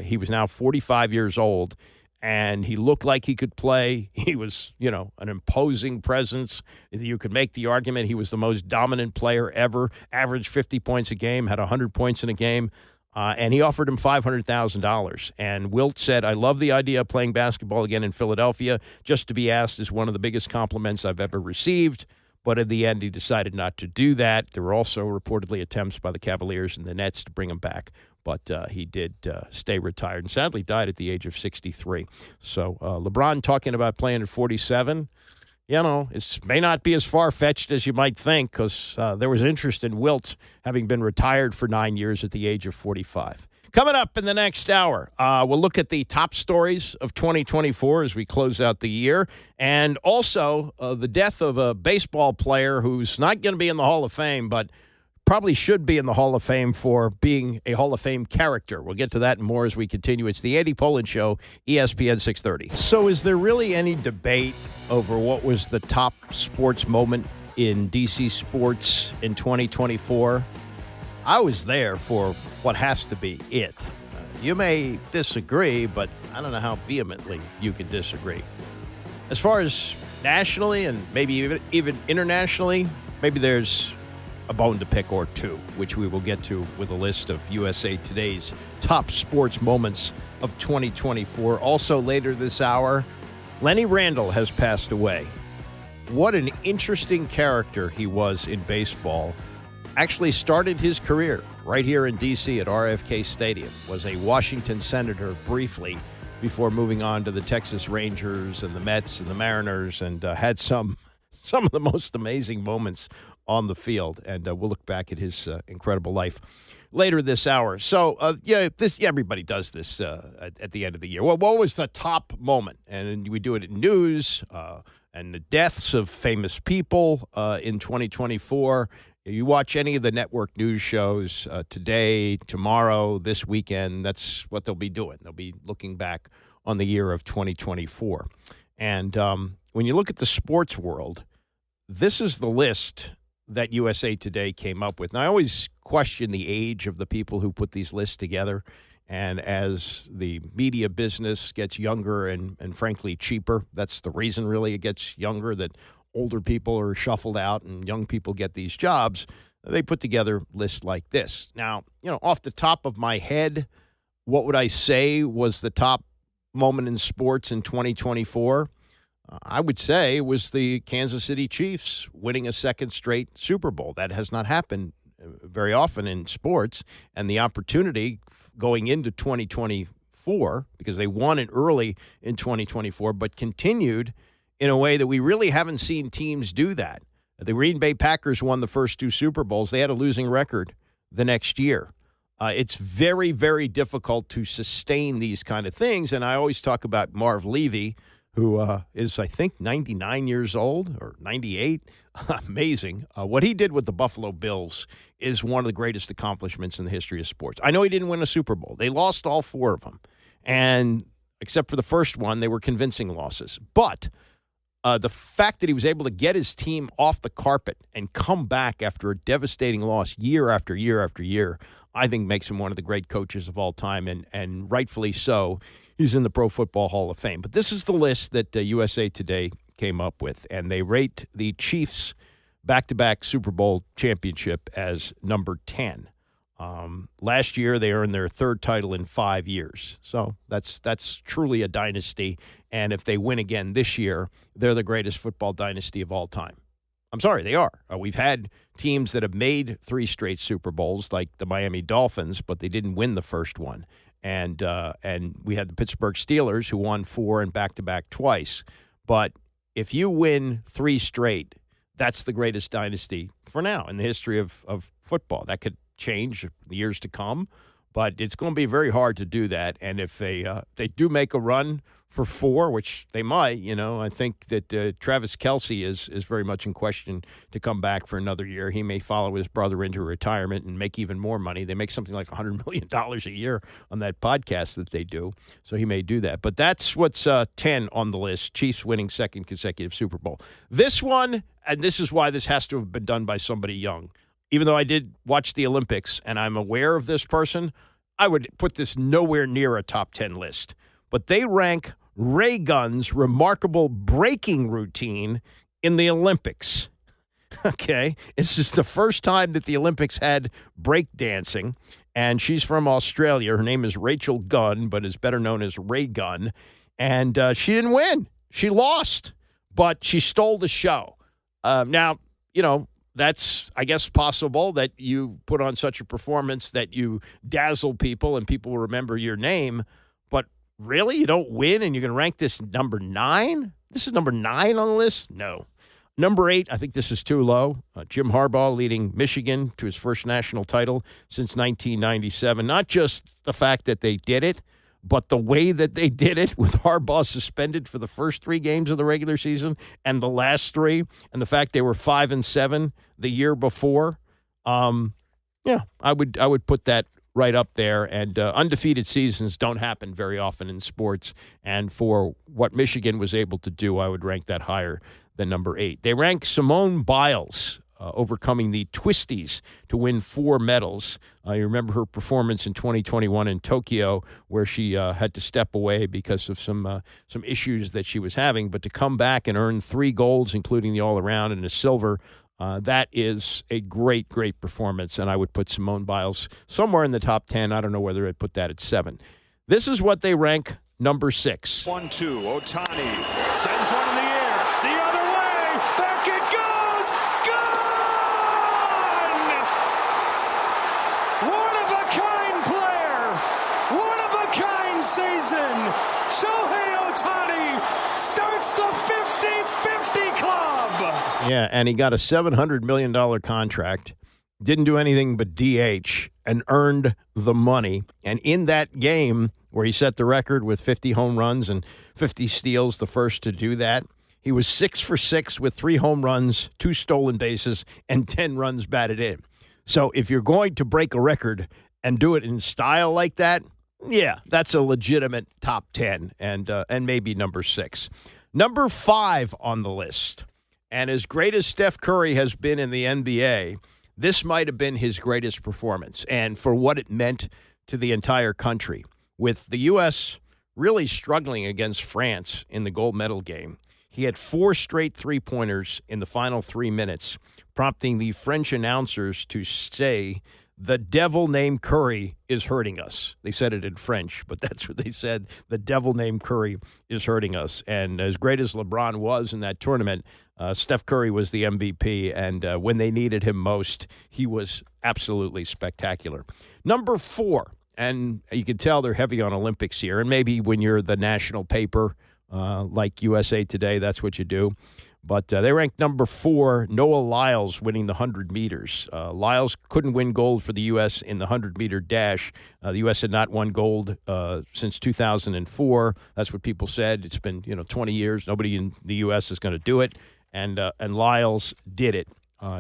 he was now 45 years old. And he looked like he could play. He was, an imposing presence. You could make the argument he was the most dominant player ever, averaged 50 points a game, had 100 points in a game, and he offered him $500,000. And Wilt said, I love the idea of playing basketball again in Philadelphia. Just to be asked is one of the biggest compliments I've ever received. But in the end, he decided not to do that. There were also reportedly attempts by the Cavaliers and the Nets to bring him back. But he did stay retired and sadly died at the age of 63. So LeBron talking about playing at 47, it may not be as far-fetched as you might think because there was interest in Wilt having been retired for 9 years at the age of 45. Coming up in the next hour, we'll look at the top stories of 2024 as we close out the year, and also the death of a baseball player who's not going to be in the Hall of Fame, but probably should be in the Hall of Fame for being a Hall of Fame character. We'll get to that and more as we continue. It's the Andy Pollin Show, ESPN 630. So is there really any debate over what was the top sports moment in DC sports in 2024? I was there for what has to be it. You may disagree, but I don't know how vehemently you can disagree. As far as nationally and maybe even internationally, maybe there's a bone to pick or two, which we will get to with a list of USA Today's top sports moments of 2024. Also later this hour, Lenny Randle has passed away. What an interesting character he was in baseball. Actually started his career right here in D.C. at RFK Stadium, was a Washington Senator briefly before moving on to the Texas Rangers and the Mets and the Mariners, and had some of the most amazing moments on the field, and we'll look back at his incredible life later this hour. So, everybody does this at the end of the year. Well, what was the top moment? And we do it in news and the deaths of famous people in 2024. You watch any of the network news shows today, tomorrow, this weekend, that's what they'll be doing. They'll be looking back on the year of 2024. And when you look at the sports world, this is the list that USA Today came up with. And I always question the age of the people who put these lists together. And as the media business gets younger and frankly cheaper, that's the reason really it gets younger, that older people are shuffled out and young people get these jobs, they put together lists like this. Now, off the top of my head, what would I say was the top moment in sports in 2024? I would say it was the Kansas City Chiefs winning a second straight Super Bowl. That has not happened very often in sports, and the opportunity going into 2024, because they won it early in 2024, but continued in a way that we really haven't seen teams do that. The Green Bay Packers won the first 2 Super Bowls. They had a losing record the next year. It's very, very difficult to sustain these kind of things, and I always talk about Marv Levy, who is, I think, 99 years old or 98. Amazing. What he did with the Buffalo Bills is one of the greatest accomplishments in the history of sports. I know he didn't win a Super Bowl. They lost all 4 of them. And except for the first one, they were convincing losses. But the fact that he was able to get his team off the carpet and come back after a devastating loss year after year after year, I think makes him one of the great coaches of all time, and rightfully so. He's in the Pro Football Hall of Fame. But this is the list that USA Today came up with, and they rate the Chiefs' back-to-back Super Bowl championship as number 10. Last year, they earned their 3rd title in 5 years. So that's truly a dynasty, and if they win again this year, they're the greatest football dynasty of all time. I'm sorry, they are. We've had teams that have made 3 straight Super Bowls, like the Miami Dolphins, but they didn't win the first one. And we had the Pittsburgh Steelers, who won 4 and back-to-back twice. But if you win 3 straight, that's the greatest dynasty for now in the history of football. That could change the years to come, but it's going to be very hard to do that. And if they do make a run for 4, which they might, I think that Travis Kelce is very much in question to come back for another year. He may follow his brother into retirement and make even more money. They make something like $100 million a year on that podcast that they do, so he may do that. But that's what's 10 on the list, Chiefs winning 2nd consecutive Super Bowl. This one, and this is why this has to have been done by somebody young, even though I did watch the Olympics and I'm aware of this person, I would put this nowhere near a top 10 list. But they rank Ray Gunn's remarkable breaking routine in the Olympics. Okay? This is the first time that the Olympics had break dancing, and she's from Australia. Her name is Rachel Gunn, but is better known as Ray Gunn. And she didn't win. She lost, but she stole the show. Now, that's, I guess, possible that you put on such a performance that you dazzle people and people will remember your name. But really? You don't win and you're going to rank this number 9? This is number 9 on the list? No. Number 8, I think this is too low. Jim Harbaugh leading Michigan to his first national title since 1997. Not just the fact that they did it, but the way that they did it, with Harbaugh suspended for the first 3 games of the regular season and the last 3, and the fact they were 5-7 the year before. I would put that right up there. And undefeated seasons don't happen very often in sports. And for what Michigan was able to do, I would rank that higher than number 8. They rank Simone Biles overcoming the Twisties to win 4 medals. You remember her performance in 2021 in Tokyo, where she had to step away because of some issues that she was having. But to come back and earn 3 golds, including the all-around and a silver, that is a great, great performance. And I would put Simone Biles somewhere in the top 10. I don't know whether I'd put that at 7. This is what they rank number 6. 1-2. Ohtani sends one in the air. The other way. Back it goes. Gone! One-of-a-kind player. One-of-a-kind season. Shohei Ohtani starts the 50-50 club. Yeah, and he got a $700 million contract, didn't do anything but DH, and earned the money. And in that game where he set the record with 50 home runs and 50 steals, the first to do that, he was 6 for 6 with 3 home runs, 2 stolen bases, and 10 runs batted in. So if you're going to break a record and do it in style like that, yeah, that's a legitimate top 10 and maybe number 6. Number 5 on the list. And as great as Steph Curry has been in the NBA, this might have been his greatest performance, and for what it meant to the entire country. With the U.S. really struggling against France in the gold medal game, He had 4 straight three-pointers in the final 3 minutes, prompting the French announcers to say, "The devil named Curry is hurting us." They said it in French, but that's what they said. The devil named Curry is hurting us. And as great as LeBron was in that tournament, Steph Curry was the MVP, and when they needed him most, he was absolutely spectacular. Number 4, and you can tell they're heavy on Olympics here, and maybe when you're the national paper like USA Today, that's what you do. But they ranked number 4, Noah Lyles winning the 100 meters. Lyles couldn't win gold for the U.S. in the 100-meter dash. The U.S. had not won gold since 2004. That's what people said. It's been 20 years. Nobody in the U.S. is going to do it. And Lyles did it.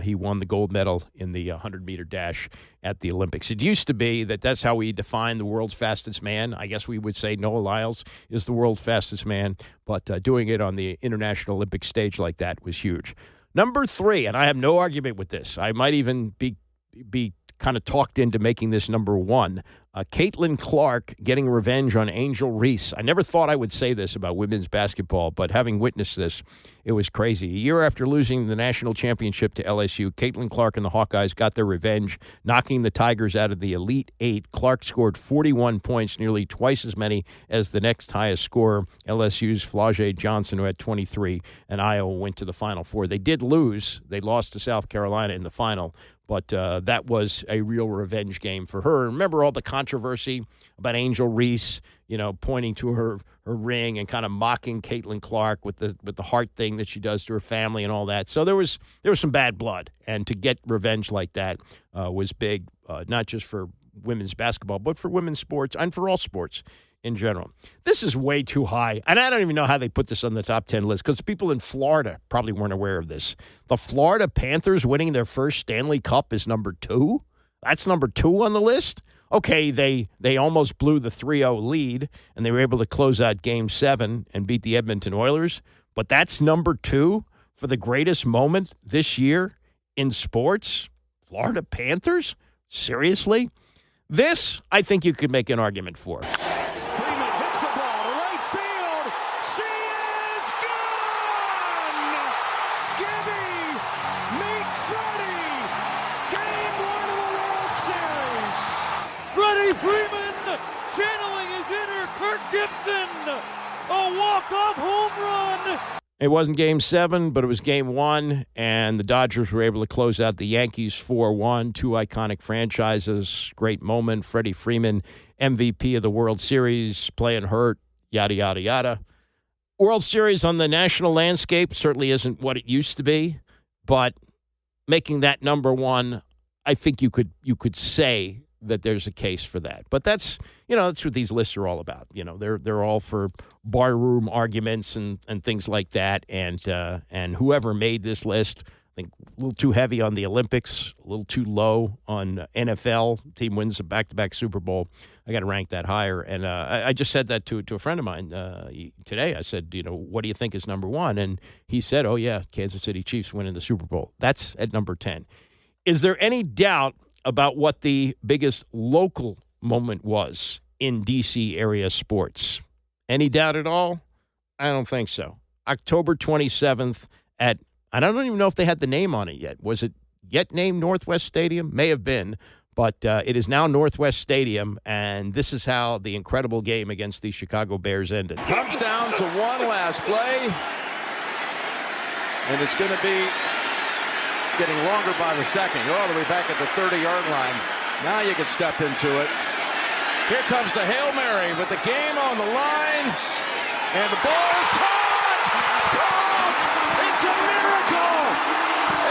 He won the gold medal in the 100-meter dash at the Olympics. It used to be that's how we define the world's fastest man. I guess we would say Noah Lyles is the world's fastest man, but doing it on the International Olympic stage like that was huge. Number 3, and I have no argument with this. I might even be kind of talked into making this number 1. Caitlin Clark getting revenge on Angel Reese. I never thought I would say this about women's basketball, but having witnessed this, it was crazy. A year after losing the national championship to LSU, Caitlin Clark and the Hawkeyes got their revenge, knocking the Tigers out of the Elite 8. Clark scored 41 points, nearly twice as many as the next highest scorer, LSU's Flau'jae Johnson, who had 23, and Iowa went to the Final Four. They did lose. They lost to South Carolina in the final, but that was a real revenge game for her. Remember all the controversy about Angel Reese, pointing to her ring and kind of mocking Caitlin Clark with the heart thing that she does to her family and all that. So there was some bad blood, and to get revenge like that was big, not just for women's basketball, but for women's sports and for all sports in general. This is way too high, and I don't even know how they put this on the top 10 list, because people in Florida probably weren't aware of this. The Florida Panthers winning their first Stanley Cup is number 2. That's number 2 on the list. Okay, they almost blew the 3-0 lead, and they were able to close out Game 7 and beat the Edmonton Oilers, but that's number 2 for the greatest moment this year in sports? Florida Panthers? Seriously? This, I think you could make an argument for. Freeman channeling his inner Kirk Gibson. A walk-off home run. It wasn't Game 7, but it was Game 1, and the Dodgers were able to close out the Yankees 4-1, 2 iconic franchises. Great moment. Freddie Freeman, MVP of the World Series, playing hurt, yada, yada, yada. World Series on the national landscape certainly isn't what it used to be, but making that number 1, I think you could say that there's a case for that. But that's what these lists are all about. They're all for barroom arguments and things like that. And whoever made this list, I think a little too heavy on the Olympics, a little too low on NFL. Team wins a back-to-back Super Bowl. I got to rank that higher. And I just said that to a friend of mine today. I said, what do you think is number 1? And he said, oh, yeah, Kansas City Chiefs winning the Super Bowl. That's at number 10. Is there any doubt about what the biggest local moment was in D.C. area sports? Any doubt at all? I don't think so. October 27th at, I don't even know if they had the name on it yet. Was it yet named Northwest Stadium? May have been, but it is now Northwest Stadium, and this is how the incredible game against the Chicago Bears ended. Comes down to one last play, and it's going to be getting longer by the second. You're all the way back at the 30-yard line. Now you can step into it. Here comes the Hail Mary with the game on the line. And the ball is caught! Caught! It's a miracle!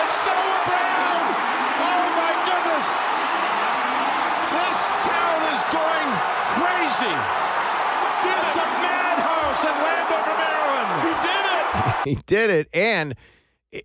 It's Noah Brown! Oh, my goodness! This town is going crazy! It's a madhouse in Landover, Maryland! He did it! He did it, and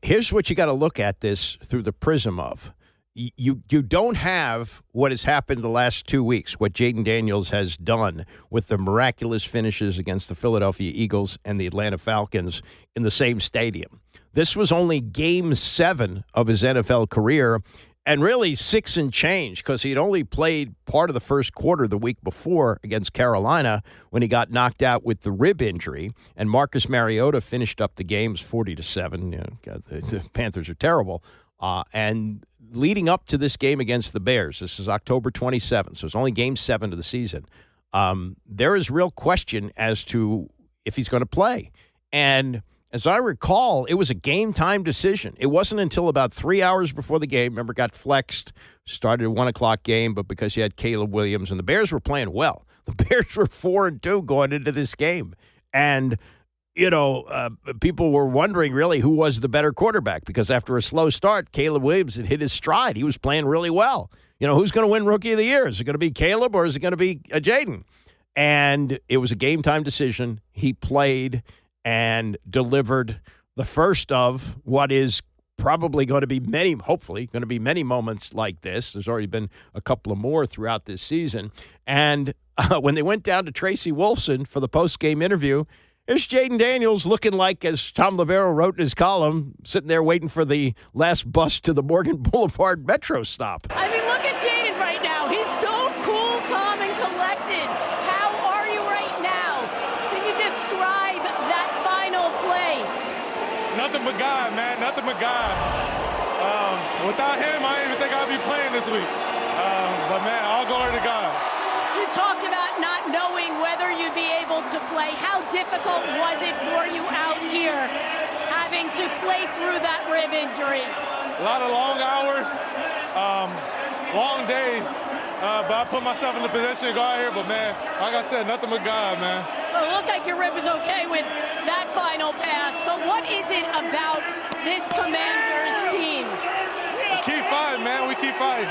here's what you got to look at this through the prism of. You don't have what has happened the last 2 weeks, what Jaden Daniels has done with the miraculous finishes against the Philadelphia Eagles and the Atlanta Falcons in the same stadium. This was only Game 7 of his NFL career, and really 6 and change because he'd only played part of the first quarter the week before against Carolina when he got knocked out with the rib injury. And Marcus Mariota finished up the games 40-7. You know, God, the Panthers are terrible. And leading up to this game against the Bears, this is October 27th, so it's only Game 7 of the season. There is real question as to if he's going to play. And as I recall, it was a game-time decision. It wasn't until about 3 hours before the game. Remember, got flexed, started a 1 o'clock game, but because you had Caleb Williams, and the Bears were playing well. The Bears were 4-2 going into this game. And, you know, people were wondering really who was the better quarterback because after a slow start, Caleb Williams had hit his stride. He was playing really well. You know, who's going to win Rookie of the Year? Is it going to be Caleb or is it going to be Jaden? And it was a game-time decision. He played and delivered the first of what is probably going to be hopefully going to be many moments like this. There's already been a couple of more throughout this season. And when they went down to Tracy Wolfson for the post-game interview, there's Jaden Daniels looking like, as Tom Lavero wrote in his column, sitting there waiting for the last bus to the Morgan Boulevard Metro stop. I mean, look at Jaden right now. He's so cool, calm, and collected. How are you right now? Can you describe that final play? Nothing but God, man. Nothing but God. Without him, I didn't even think I'd be playing this week. But, man, all glory to God. You talked about not knowing whether you'd be able to play. How difficult was it for you out here having to play through that rib injury? A lot of long hours, long days. But I put myself in the position to go out here. But, man, like I said, nothing but God, man. Well, it looked like your rib was okay with that final pass. But what is it about this Commanders team? We keep fighting, man. We keep fighting.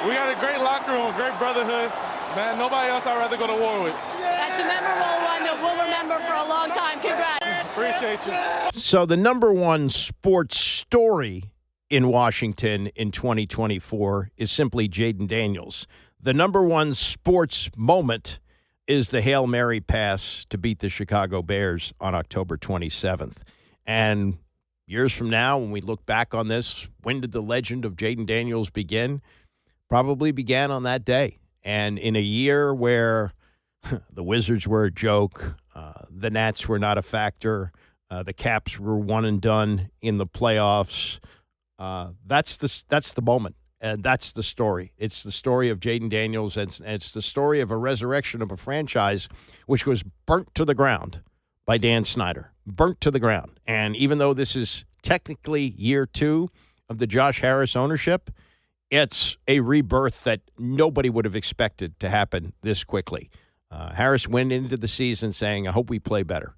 We got a great locker room, great brotherhood. Man, nobody else I'd rather go to war with. That's a memorable one that we'll remember for a long time. Congrats. Appreciate you. So the number one sports story in Washington in 2024 is simply Jaden Daniels. The number one sports moment is the Hail Mary pass to beat the Chicago Bears on October 27th. And years from now, when we look back on this, when did the legend of Jaden Daniels begin? Probably began on that day. And in a year where the Wizards were a joke, the Nats were not a factor, the Caps were one and done in the playoffs, that's the moment, and that's the story. It's the story of Jaden Daniels, and it's the story of a resurrection of a franchise which was burnt to the ground by Dan Snyder, burnt to the ground. And even though this is technically year 2 of the Josh Harris ownership, it's a rebirth that nobody would have expected to happen this quickly. Harris went into the season saying, I hope we play better.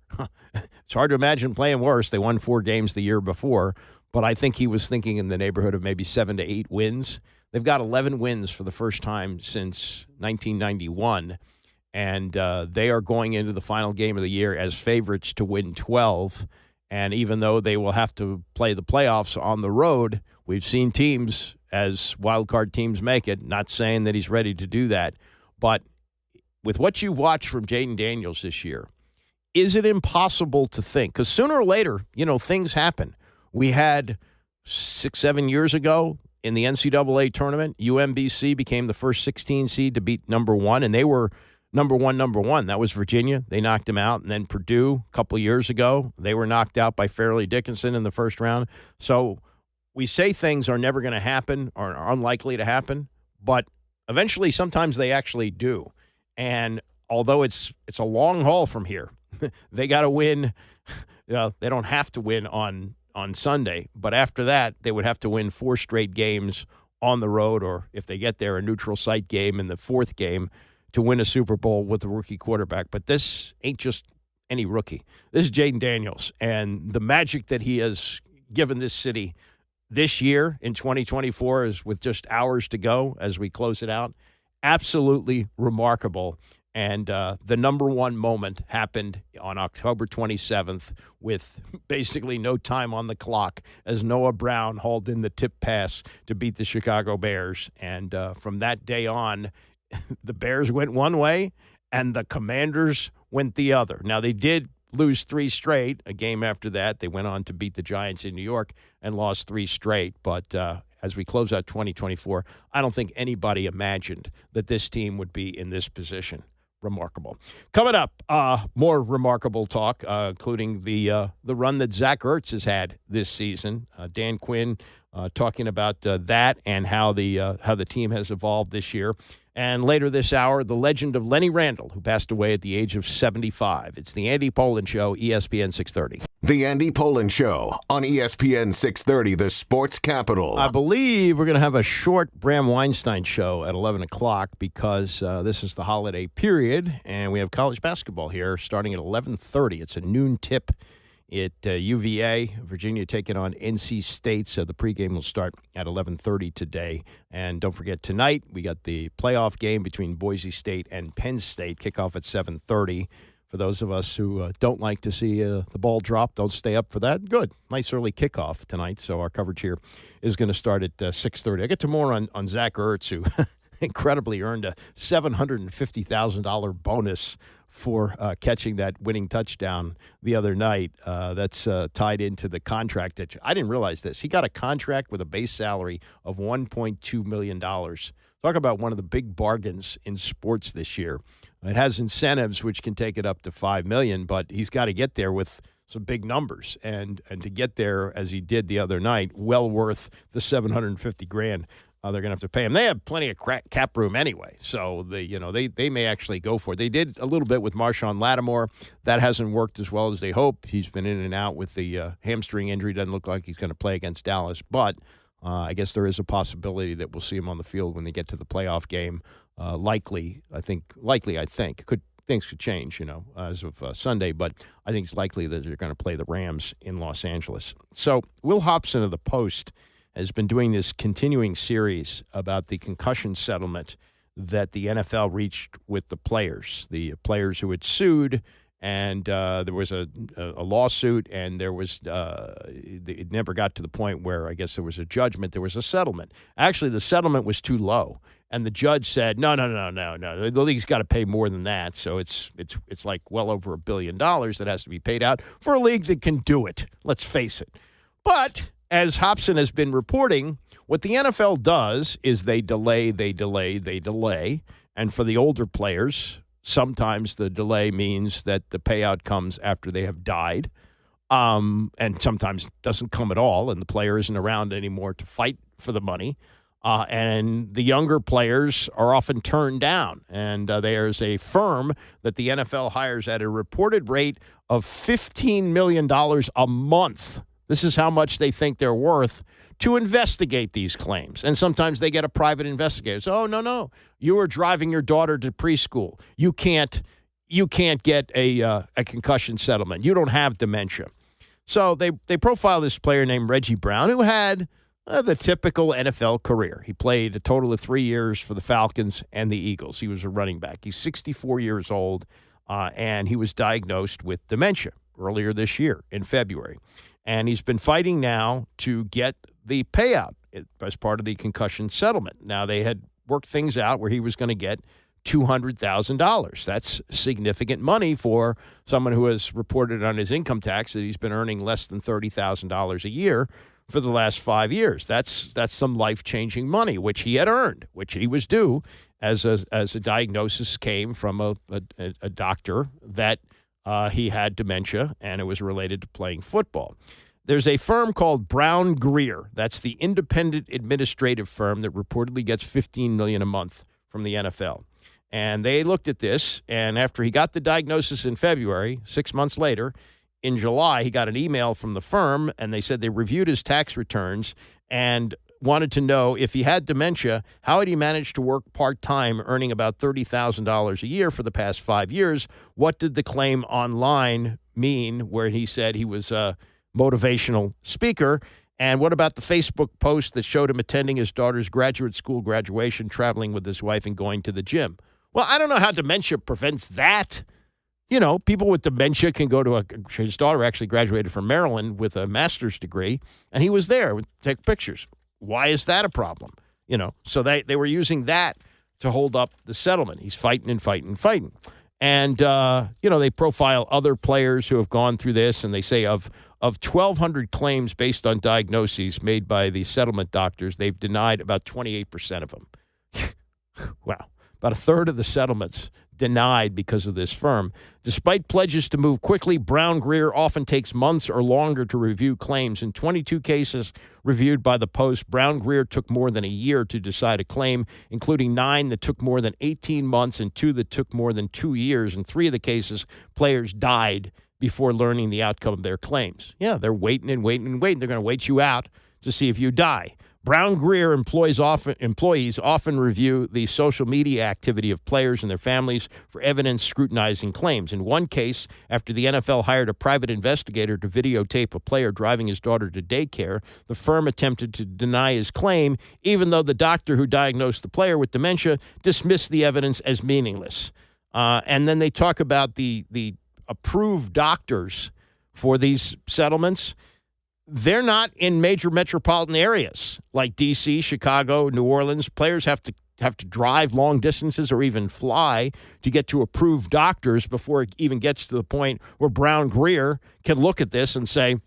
It's hard to imagine playing worse. They won 4 games the year before, but I think he was thinking in the neighborhood of maybe 7 to 8 wins. They've got 11 wins for the first time since 1991, and they are going into the final game of the year as favorites to win 12. And even though they will have to play the playoffs on the road, we've seen teams, as wildcard teams make it, not saying that he's ready to do that, but with what you've watched from Jaden Daniels this year, is it impossible to think? Because sooner or later, things happen. We had 6-7 years ago in the NCAA tournament, UMBC became the first 16 seed to beat number 1, and they were number one. That was Virginia. They knocked them out. And then Purdue, a couple of years ago, they were knocked out by Fairleigh Dickinson in the first round. So we say things are never going to happen or are unlikely to happen, but eventually sometimes they actually do. And although it's a long haul from here, they got to win. They don't have to win on Sunday, but after that, they would have to win 4 straight games on the road, or if they get there, a neutral site game in the 4th game to win a Super Bowl with a rookie quarterback. But this ain't just any rookie. This is Jaden Daniels, and the magic that he has given this city this year in 2024 is, with just hours to go as we close it out, absolutely remarkable. And the number one moment happened on October 27th with basically no time on the clock as Noah Brown hauled in the tip pass to beat the Chicago Bears. And from that day on, the Bears went one way and the Commanders went the other. Now, they did lose 3 straight. A game after that, they went on to beat the Giants in New York and lost 3 straight. But as we close out 2024, I don't think anybody imagined that this team would be in this position. Remarkable. Coming up, more remarkable talk, including the run that Zach Ertz has had this season. Dan Quinn talking about that and how the team has evolved this year. And later this hour, the legend of Lenny Randle, who passed away at the age of 75. It's the Andy Pollin Show, ESPN 630. The Andy Pollin Show on ESPN 630, the sports capital. I believe we're going to have a short Bram Weinstein show at 11 o'clock because this is the holiday period, and we have college basketball here starting at 11:30. It's a noon tip at UVA, Virginia taking on NC State, so the pregame will start at 11:30 today. And don't forget, tonight we got the playoff game between Boise State and Penn State, kickoff at 7:30. For those of us who don't like to see the ball drop, don't stay up for that. Good. Nice early kickoff tonight, so our coverage here is going to start at 6:30. I get to more on Zach Ertz, who incredibly earned a $750,000 bonus for catching that winning touchdown the other night. That's tied into the contract. I didn't realize this. He got a contract with a base salary of $1.2 million. Talk about one of the big bargains in sports this year. It has incentives, which can take it up to $5 million, but he's got to get there with some big numbers. And to get there, as he did the other night, well worth the $750,000. They're going to have to pay him. They have plenty of cap room anyway, so they may actually go for it. They did a little bit with Marshawn Lattimore. That hasn't worked as well as they hoped. He's been in and out with the hamstring injury. Doesn't look like he's going to play against Dallas, but I guess there is a possibility that we'll see him on the field when they get to the playoff game. Likely, I think. Things could change, as of Sunday, but I think it's likely that they're going to play the Rams in Los Angeles. So Will Hobson of the Post has been doing this continuing series about the concussion settlement that the NFL reached with the players who had sued, and there was a lawsuit, and there was it never got to the point where I guess there was a judgment. There was a settlement. Actually, the settlement was too low, and the judge said, no. The league's got to pay more than that. So it's like well over $1 billion that has to be paid out for a league that can do it. Let's face it. But as Hobson has been reporting, what the NFL does is they delay. And for the older players, sometimes the delay means that the payout comes after they have died, and sometimes doesn't come at all, and the player isn't around anymore to fight for the money. And the younger players are often turned down. And there's a firm that the NFL hires at a reported rate of $15 million a month. This is how much they think they're worth to investigate these claims. And sometimes they get a private investigator. So, no, you were driving your daughter to preschool. You can't get a concussion settlement. You don't have dementia. So they profile this player named Reggie Brown, who had the typical NFL career. He played a total of 3 years for the Falcons and the Eagles. He was a running back. He's 64 years old, and he was diagnosed with dementia earlier this year in February. And he's been fighting now to get the payout as part of the concussion settlement. Now, they had worked things out where he was going to get $200,000. That's significant money for someone who has reported on his income tax that he's been earning less than $30,000 a year for the last 5 years. That's some life-changing money, which he had earned, which he was due as a diagnosis came from a doctor that he had dementia, and it was related to playing football. There's a firm called Brown Greer. That's the independent administrative firm that reportedly gets $15 million a month from the NFL. And they looked at this, and after he got the diagnosis in February, 6 months later, in July, he got an email from the firm, and they said they reviewed his tax returns and wanted to know if he had dementia, how had he managed to work part-time, earning about $30,000 a year for the past 5 years? What did the claim online mean where he said he was a motivational speaker? And what about the Facebook post that showed him attending his daughter's graduate school graduation, traveling with his wife, and going to the gym? Well, I don't know how dementia prevents that. You know, people with dementia can go to his daughter actually graduated from Maryland with a master's degree, and he was there to take pictures. Why is that a problem? You know, so they were using that to hold up the settlement. He's fighting. And, they profile other players who have gone through this, and they say of 1,200 claims based on diagnoses made by the settlement doctors, they've denied about 28% of them. Wow. About a third of the settlements denied because of this firm. Despite pledges to move quickly, Brown Greer often takes months or longer to review claims. In 22 cases reviewed by the Post, Brown Greer took more than a year to decide a claim, including 9 that took more than 18 months and 2 that took more than 2 years. In 3 of the cases, players died before learning the outcome of their claims. Yeah, they're waiting and waiting and waiting. They're going to wait you out to see if you die. Brown Greer employees often review the social media activity of players and their families for evidence scrutinizing claims. In one case, after the NFL hired a private investigator to videotape a player driving his daughter to daycare, the firm attempted to deny his claim, even though the doctor who diagnosed the player with dementia dismissed the evidence as meaningless. And then they talk about the approved doctors for these settlements. They're not in major metropolitan areas like D.C., Chicago, New Orleans. Players have to drive long distances or even fly to get to approved doctors before it even gets to the point where Brown Greer can look at this and say,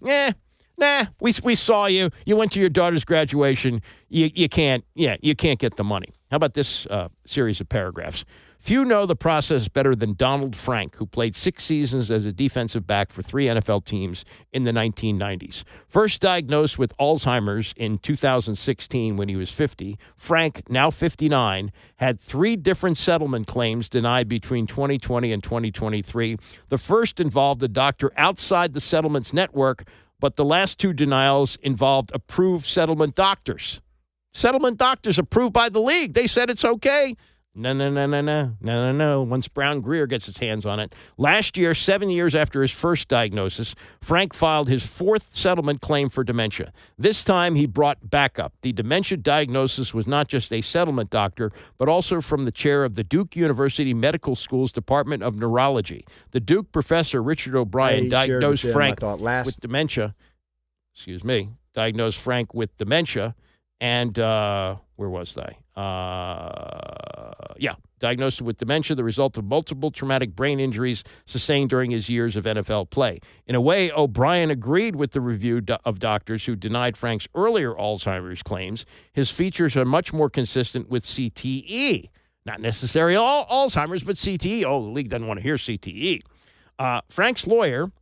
we saw you. You went to your daughter's graduation. You can't get the money. How about this series of paragraphs? Few know the process better than Donald Frank, who played 6 seasons as a defensive back for 3 NFL teams in the 1990s. First diagnosed with Alzheimer's in 2016 when he was 50, Frank, now 59, had 3 different settlement claims denied between 2020 and 2023. The first involved a doctor outside the settlement's network, but the last 2 denials involved approved settlement doctors. Settlement doctors approved by the league. They said it's okay. No. Once Brown Greer gets his hands on it. Last year, 7 years after his first diagnosis, Frank filed his 4th settlement claim for dementia. This time, he brought backup. The dementia diagnosis was not just a settlement doctor, but also from the chair of the Duke University Medical School's Department of Neurology. The Duke professor, Richard O'Brien, diagnosed Frank with dementia. Diagnosed Frank with dementia. And where was I? Diagnosed with dementia, the result of multiple traumatic brain injuries sustained during his years of NFL play. In a way, O'Brien agreed with the review of doctors who denied Frank's earlier Alzheimer's claims. His features are much more consistent with CTE. Not necessarily Alzheimer's, but CTE. Oh, the league doesn't want to hear CTE. Frank's lawyer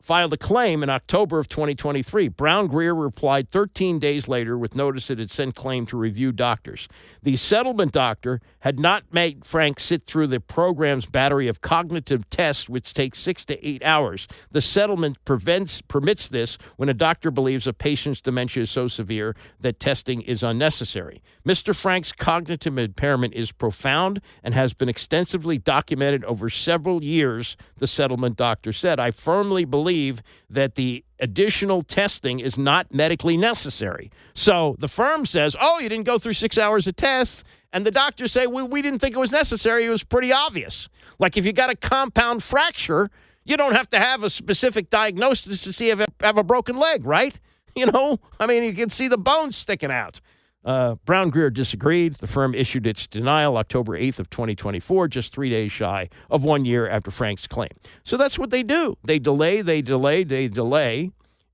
filed a claim in October of 2023. Brown Greer replied 13 days later with notice that it sent claim to review doctors. The settlement doctor had not made Frank sit through the program's battery of cognitive tests, which takes 6 to 8 hours. The settlement permits this when a doctor believes a patient's dementia is so severe that testing is unnecessary. Mr. Frank's cognitive impairment is profound and has been extensively documented over several years, the settlement doctor said. I firmly believe that the additional testing is not medically necessary. So the firm says, you didn't go through 6 hours of tests. And the doctors say, we didn't think it was necessary. It was pretty obvious. Like if you got a compound fracture, you don't have to have a specific diagnosis to see if you have a broken leg, right? You can see the bones sticking out. Brown Greer disagreed. The firm issued its denial October 8th of 2024, just 3 days shy of 1 year after Frank's claim. So that's what they do. They delay.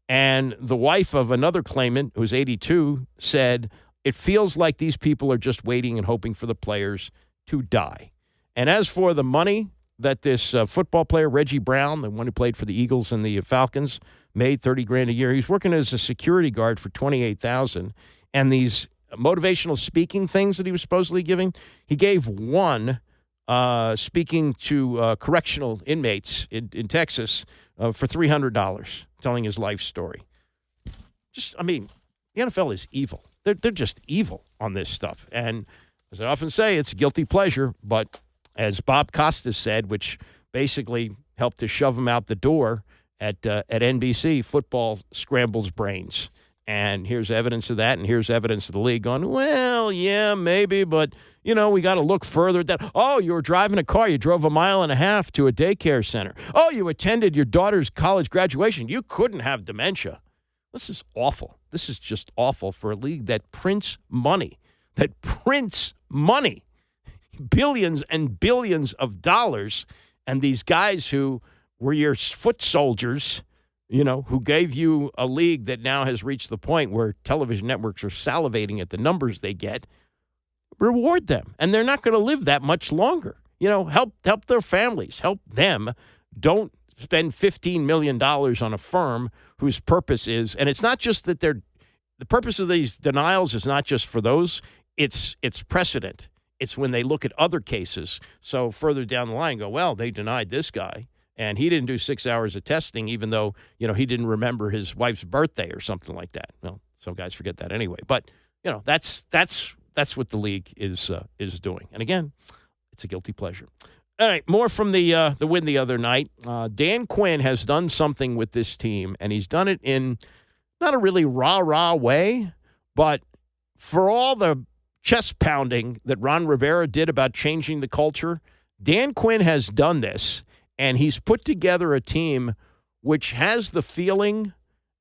And the wife of another claimant, who's 82, said, it feels like these people are just waiting and hoping for the players to die. And as for the money that this football player, Reggie Brown, the one who played for the Eagles and the Falcons, made $30,000 a year. He's working as a security guard for $28,000. And these motivational speaking things that he was supposedly giving, he gave one speaking to correctional inmates in Texas for $300, telling his life story. The NFL is evil. They're just evil on this stuff. And as I often say, it's a guilty pleasure. But as Bob Costas said, which basically helped to shove him out the door at NBC, football scrambles brains. And here's evidence of that, and here's evidence of the league going, well, yeah, maybe, but, we got to look further down. Oh, you were driving a car. You drove 1.5 miles to a daycare center. Oh, you attended your daughter's college graduation. You couldn't have dementia. This is awful. This is just awful for a league that prints money. Billions and billions of dollars, And these guys who were your foot soldiers, who gave you a league that now has reached the point where television networks are salivating at the numbers they get, reward them. And they're not going to live that much longer. Help their families, help them. Don't spend $15 million on a firm whose purpose is, and it's not just that the purpose of these denials is not just for those, it's precedent. It's when they look at other cases. So further down the line, go, well, they denied this guy, and he didn't do 6 hours of testing, even though, he didn't remember his wife's birthday or something like that. Well, some guys forget that anyway. But, that's what the league is doing. And again, it's a guilty pleasure. All right, more from the win the other night. Dan Quinn has done something with this team, and he's done it in not a really rah-rah way, but for all the chest pounding that Ron Rivera did about changing the culture, Dan Quinn has done this, and he's put together a team which has the feeling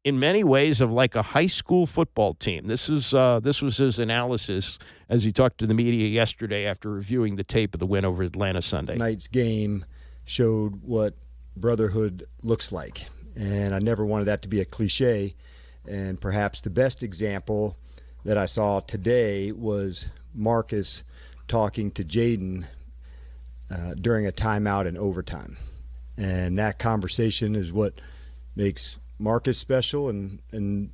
in many ways of like a high school football team. This was his analysis as he talked to the media yesterday after reviewing the tape of the win over Atlanta Sunday. Tonight's game showed what brotherhood looks like, and I never wanted that to be a cliche. And perhaps the best example that I saw today was Marcus talking to Jaden during a timeout in overtime. And that conversation is what makes Marcus special, and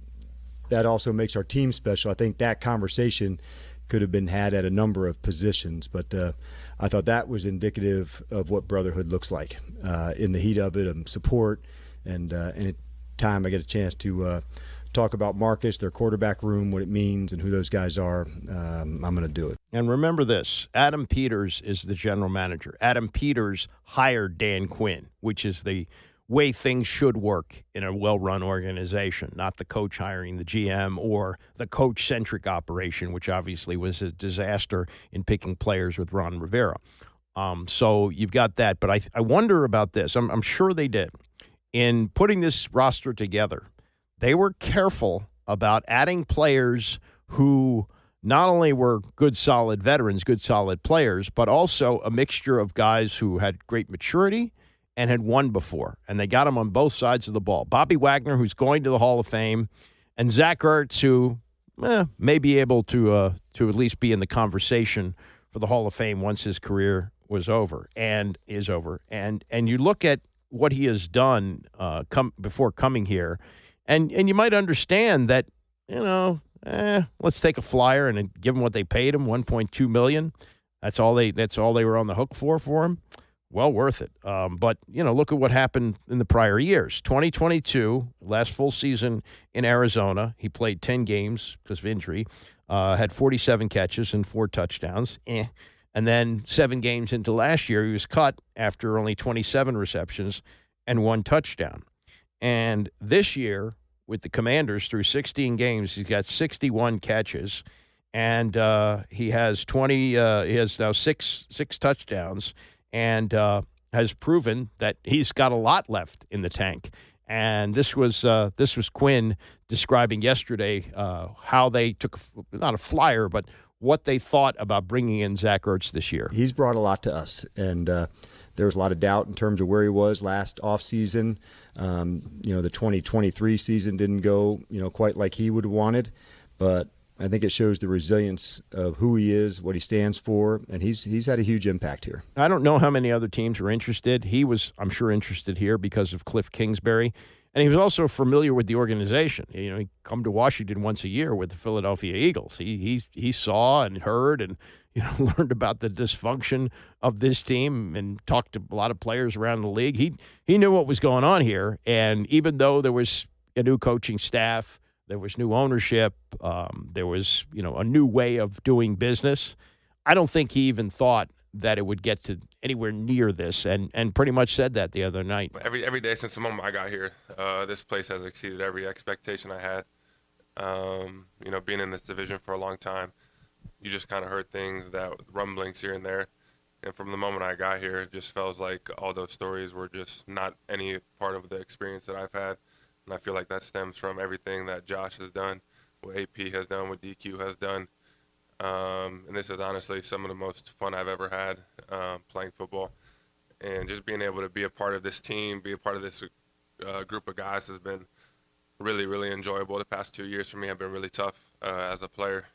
that also makes our team special. I think that conversation could have been had at a number of positions, but I thought that was indicative of what brotherhood looks like in the heat of it, and support. And any time I get a chance to talk about Marcus, their quarterback room, what it means, and who those guys are, I'm going to do it. And remember this, Adam Peters is the general manager. Adam Peters hired Dan Quinn, which is the way things should work in a well-run organization, not the coach hiring the GM or the coach-centric operation, which obviously was a disaster in picking players with Ron Rivera. So you've got that. But I wonder about this. I'm sure they did. In putting this roster together, they were careful about adding players who not only were good, solid veterans, good, solid players, but also a mixture of guys who had great maturity and had won before. And they got them on both sides of the ball. Bobby Wagner, who's going to the Hall of Fame, and Zach Ertz, who may be able to at least be in the conversation for the Hall of Fame once his career was over and is over. And you look at what he has done before coming here, and you might understand that, let's take a flyer and give him what they paid him, $1.2 million. That's all they were on the hook for him. Well worth it. But, look at what happened in the prior years. 2022, last full season in Arizona, he played 10 games because of injury, had 47 catches and 4 touchdowns. And then 7 games into last year, he was cut after only 27 receptions and 1 touchdown. And this year, with the Commanders, through 16 games, he's got 61 catches, and he has 20. He has now six touchdowns, and has proven that he's got a lot left in the tank. And this was Quinn describing yesterday how they took not a flyer, but what they thought about bringing in Zach Ertz this year. He's brought a lot to us, and there was a lot of doubt in terms of where he was last offseason. The 2023 season didn't go, quite like he would have wanted, but I think it shows the resilience of who he is, what he stands for, and he's had a huge impact here. I don't know how many other teams were interested. He was, I'm sure, interested here because of Cliff Kingsbury, and he was also familiar with the organization. He'd come to Washington once a year with the Philadelphia Eagles. He saw and heard and learned about the dysfunction of this team and talked to a lot of players around the league. He knew what was going on here, and even though there was a new coaching staff, there was new ownership, there was a new way of doing business, I don't think he even thought that it would get to anywhere near this, and pretty much said that the other night. Every day since the moment I got here, this place has exceeded every expectation I had. Being in this division for a long time, you just kind of heard things, rumblings here and there. And from the moment I got here, it just felt like all those stories were just not any part of the experience that I've had. And I feel like that stems from everything that Josh has done, what AP has done, what DQ has done. And this is honestly some of the most fun I've ever had playing football. And And just being able to be a part of this team, be a part of this group of guys has been really, really enjoyable. The past 2 years for me have been really tough as a player.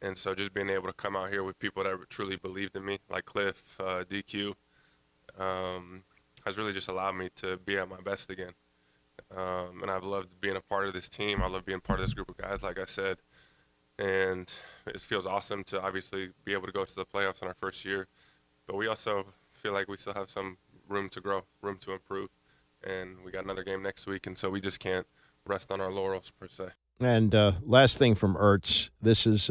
And so just being able to come out here with people that truly believed in me, like Cliff, DQ, has really just allowed me to be at my best again. And I've loved being a part of this team. I love being part of this group of guys, like I said. And it feels awesome to obviously be able to go to the playoffs in our first year. But we also feel like we still have some room to grow, room to improve. And we got another game next week, and so we just can't rest on our laurels, per se. And last thing from Ertz, this is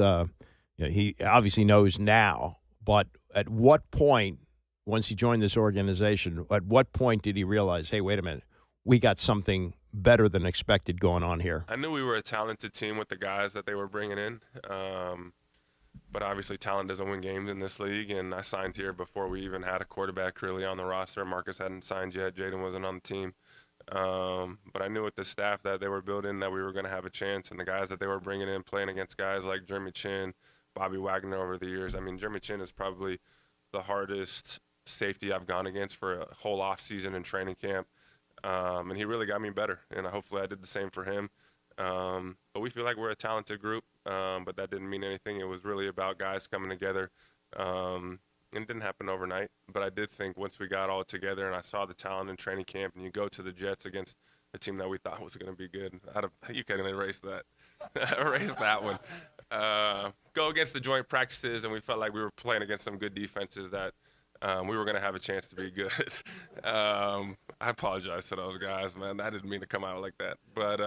he obviously knows now, but at what point, once he joined this organization, at what point did he realize, hey, wait a minute, we got something better than expected going on here? I knew we were a talented team with the guys that they were bringing in, but obviously talent doesn't win games in this league, and I signed here before we even had a quarterback really on the roster. Marcus hadn't signed yet. Jaden wasn't on the team. But I knew with the staff that they were building that we were going to have a chance, and the guys that they were bringing in, playing against guys like Jeremy Chin, Bobby Wagner over the years. I mean, Jeremy Chin is probably the hardest safety I've gone against for a whole offseason and training camp. And he really got me better, and hopefully I did the same for him. But we feel like we're a talented group, but that didn't mean anything. It was really about guys coming together. And it didn't happen overnight, but I did think once we got all together and I saw the talent in training camp, and you go to the Jets against a team that we thought was going to be good. You can erase that. Erase that one. Go against the joint practices, and we felt like we were playing against some good defenses that we were going to have a chance to be good. I apologize to those guys, man. I didn't mean to come out like that. But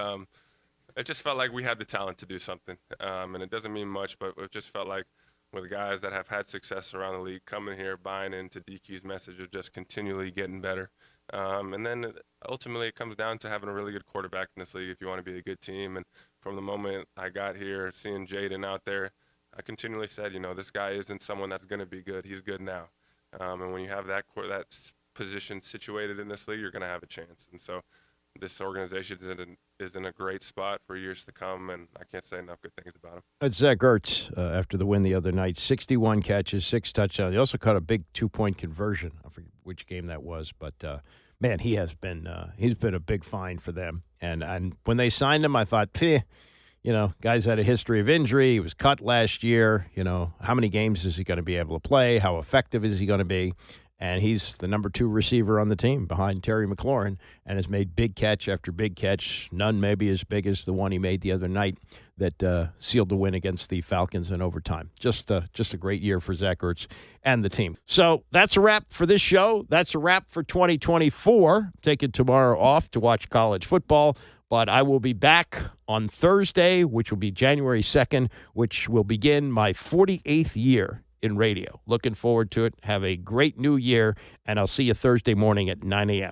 it just felt like we had the talent to do something. And it doesn't mean much, but it just felt like with guys that have had success around the league, coming here, buying into DQ's message of just continually getting better. And then ultimately it comes down to having a really good quarterback in this league if you want to be a good team. And from the moment I got here, seeing Jaden out there, I continually said, this guy isn't someone that's going to be good. He's good now. And when you have that position situated in this league, you're going to have a chance. And so this organization is in a great spot for years to come, and I can't say enough good things about him. That's Zach Ertz after the win the other night. 61 catches, 6 touchdowns. He also caught a big 2-point conversion. I forget which game that was, but man, he's been a big find for them. And when they signed him, I thought, guy's had a history of injury. He was cut last year. How many games is he going to be able to play? How effective is he going to be? And he's the number 2 receiver on the team behind Terry McLaurin and has made big catch after big catch, none maybe as big as the one he made the other night that sealed the win against the Falcons in overtime. Just a great year for Zach Ertz and the team. So that's a wrap for this show. That's a wrap for 2024. Taking tomorrow off to watch college football. But I will be back on Thursday, which will be January 2nd, which will begin my 48th year in radio. Looking forward to it. Have a great new year, and I'll see you Thursday morning at 9 a.m.